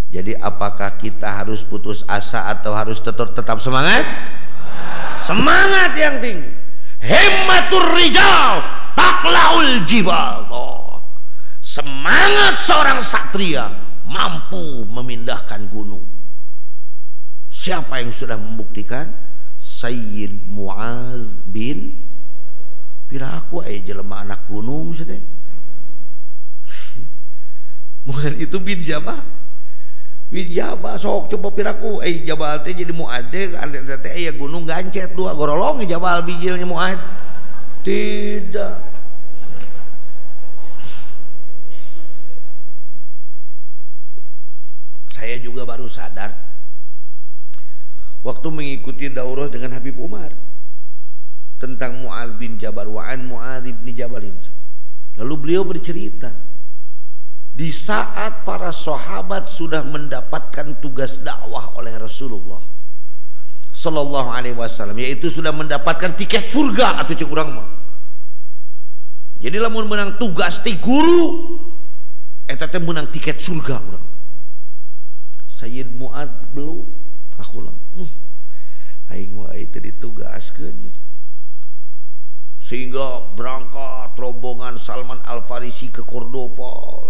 Jadi apakah kita harus putus asa atau harus tetap semangat? Semangat yang tinggi. Himmatur rijal taklaul jibal. Semangat seorang satria mampu memindahkan gunung. Siapa yang sudah membuktikan? Sayyid Mu'adz bin piraku jelema anak gunung teh. Bukan itu bin siapa? Bin Jabal sok coba piraku Jabal teh jadi Mu'adz teh aya gunung gancet dua gorolong Jabal bijilnya Mu'adz. Tidak. Saya juga baru sadar waktu mengikuti daurah dengan Habib Umar tentang Mu'adz bin Jabal wa'an Mu'adz bin Jabalin. Lalu beliau bercerita di saat para sahabat sudah mendapatkan tugas dakwah oleh Rasulullah Sallallahu Alaihi Wasallam, yaitu sudah mendapatkan tiket surga atau cek urang mah. Jadi lamun menang tugas ti guru eta teh menang tiket surga urang. Sayyid Mu'adz belum aku ulang aing mah itu ditugaskeun gitu. Sehingga berangkat rombongan Salman Al-Farisi ke Cordoba.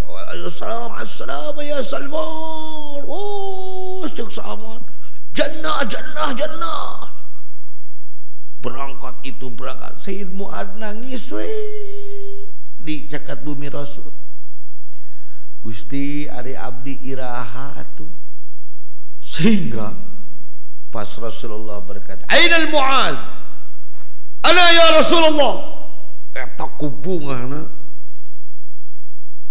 Assalamu ya Salman. Oh cek Salman jannah berangkat Sayyid Mu'adz nangis di cakat bumi Rasul. Gusti ari abdi iraha atuh. Sehingga pas Rasulullah berkata, "Ainal Mu'adz?" "Ana ya Rasulullah." Eta kubungana.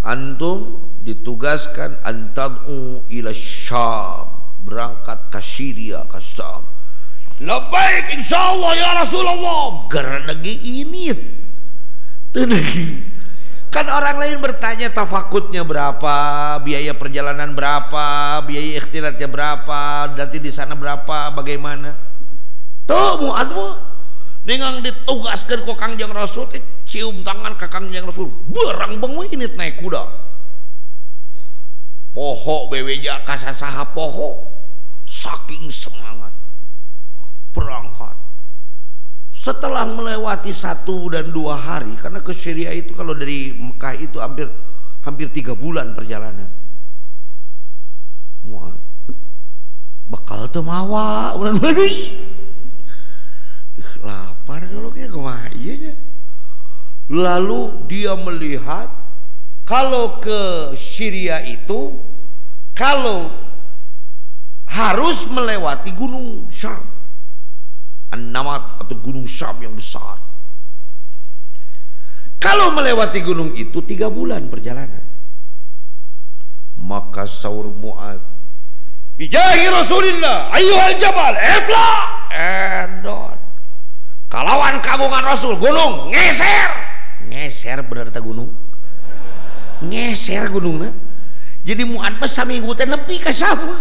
Antum ditugaskan antad'u ila Syam, berangkat ke Syria, ke Syam. "Labbaik insyaallah ya Rasulullah." Gara lagi ini teu kan orang lain bertanya tafakutnya berapa, biaya perjalanan berapa, biaya ikhtilatnya berapa, nanti di sana berapa, bagaimana. Tuh Mu'adz mah ningang ditugaskeun ku Kangjeng Rasul cium tangan ka Kangjeng Rasul, berang beung ini naik kuda. Poho beweja kasasaha poho, saking semangat berangkat. Setelah melewati 1 dan 2 hari, karena ke Syria itu kalau dari Mekah itu hampir 3 bulan perjalanan. Mu'ad bakal teu mawa urang deui. Lapar kalau kayak kumaha ieu nya. Lalu dia melihat kalau ke Syria itu kalau harus melewati gunung Syam, An-Namat atau gunung Syam yang besar. Kalau melewati gunung itu 3 bulan perjalanan. Maka saur Mu'ad, bijahi Rasulillah ayyuhal jabal ibla endon. Kalawan kagungan Rasul gunung ngeser bener ta gunung ngeser gunungna. Jadi Mu'ad mah saminggu teh nepi ka Syam.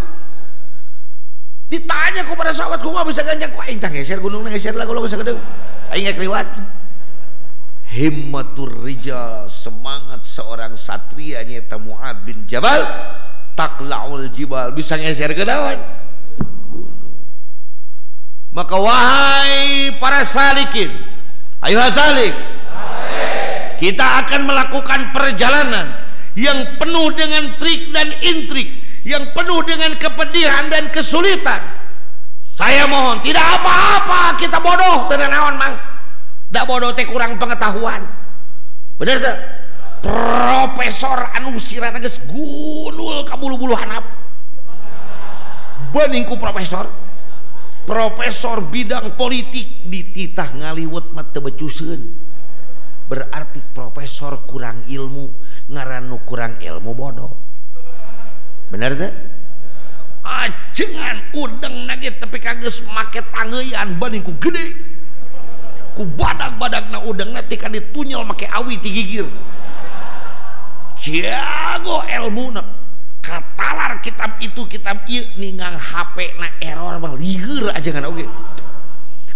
Ditanya kepada sahabat kumaha bisa ganjang ku aing tah ngeser gunungna ngeser lah kalau sagedeung aing ngek liwat. Himmatur rijal, semangat seorang satria nyata Mu'ad bin Jabal, takla'ul jibal, bisa ngeser ke dawan. Maka wahai para salikin, ayo salik, kita akan melakukan perjalanan yang penuh dengan trik dan intrik, yang penuh dengan kepedihan dan kesulitan. Saya mohon, tidak apa-apa kita bodoh, tidak naon mang. Tidak bodoh teh kurang pengetahuan. Bener tak? Profesor anu sirana geus gunul ka bulu-bulu hanap. Bening ku profesor bidang politik dititah ngaliwet mah teu becuseun. Berarti profesor kurang ilmu, ngaranu kurang ilmu bodoh. Bener teh? Ajengan udeng nage tapi kageus make tangeuyan bening ku gede. Ku badag-badagna udeng nanti kan ditunyel make awi ti gigir. Jago ilmuna. Katalar kitab itu kitab ieu ningang HP na error mah lieur ajengan oge.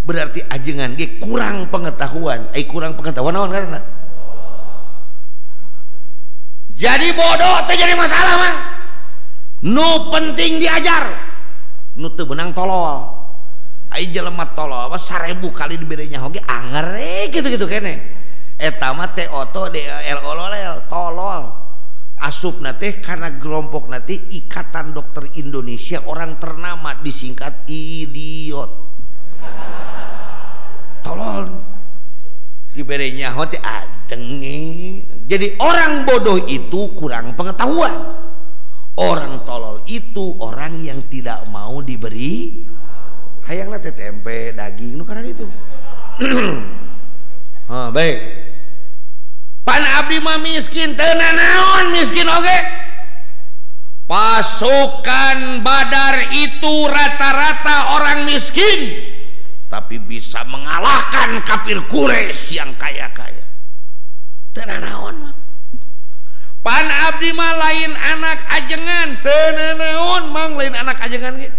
Berarti ajengan ge kurang pengetahuan. Kurang pengetahuan naon karena. Jadi bodoh teh jadi masalah mah. Nu penting diajar. Nu teu beunang tolol. Ai jelema tolol apa 1000 kali dibedanya oge anger gitu-gitu kene. Eta mah teh oto DLL tolol. Asupna teh karena kelompok nanti Ikatan Dokter Indonesia orang ternama disingkat idiot. Tolol. Dibedanya teh adenge. Jadi orang bodoh itu kurang pengetahuan. Orang tolol itu orang yang tidak mau diberi hayanglah teh tempe, daging, nu kana itu. Baik. Pan abdi mah miskin, teu naon miskin oge. Pasukan Badar itu rata-rata orang miskin, tapi bisa mengalahkan kafir Quraisy yang kaya-kaya. Teu naon mah. Pan abdi mah lain anak ajengan, teu naon mang lain anak ajengan ge.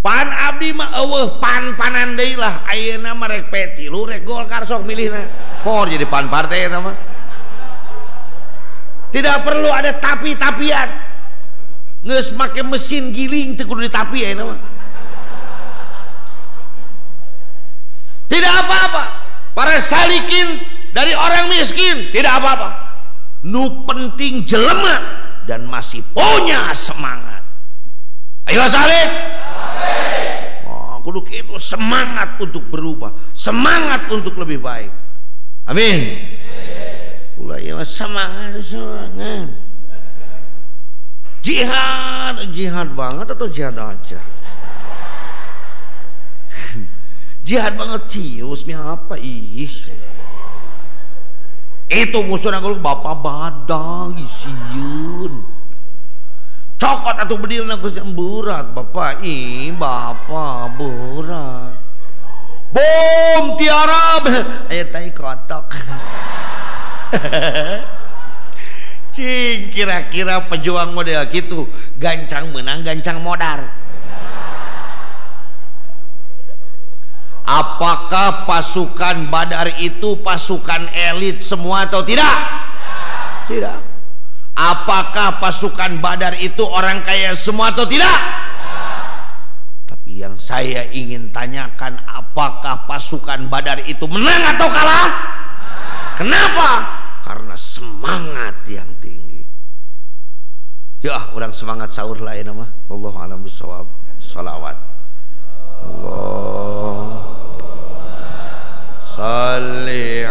Pan abdi mah eueuh pan-panan deui lah ayeuna mah rek petilu rek Golkar sok milihna. Poho jadi pan partai eta mah. Tidak perlu ada tapi-tapian. Geus make mesin giling teu kudu ditapi ayeuna mah. Tidak apa-apa. Para salikin dari orang miskin tidak apa-apa. Nu penting jelema dan masih punya semangat. Ayo salik. Kudu kitu semangat untuk berubah, semangat untuk lebih baik. Amin. Ulah ieu semangat. Jihad banget atau jihad aja? Jihad banget cius mi apa ih. Itu musuhna gulung bapak badang isieun. Cokot atau bedilna geus berat bapak bapak berat. Bom tiarab aya tai kotok. Cing kira-kira pejuang model gitu gancang menang gancang modar. Apakah pasukan Badar itu pasukan elit semua atau tidak? Tidak. Apakah pasukan Badar itu orang kaya semua atau tidak? Tapi yang saya ingin tanyakan, apakah pasukan Badar itu menang atau kalah? Kenapa? Karena semangat yang tinggi. Ya, orang semangat sahur lain nama. Wallahu a'lam bishawab. Shalawat. Allah salli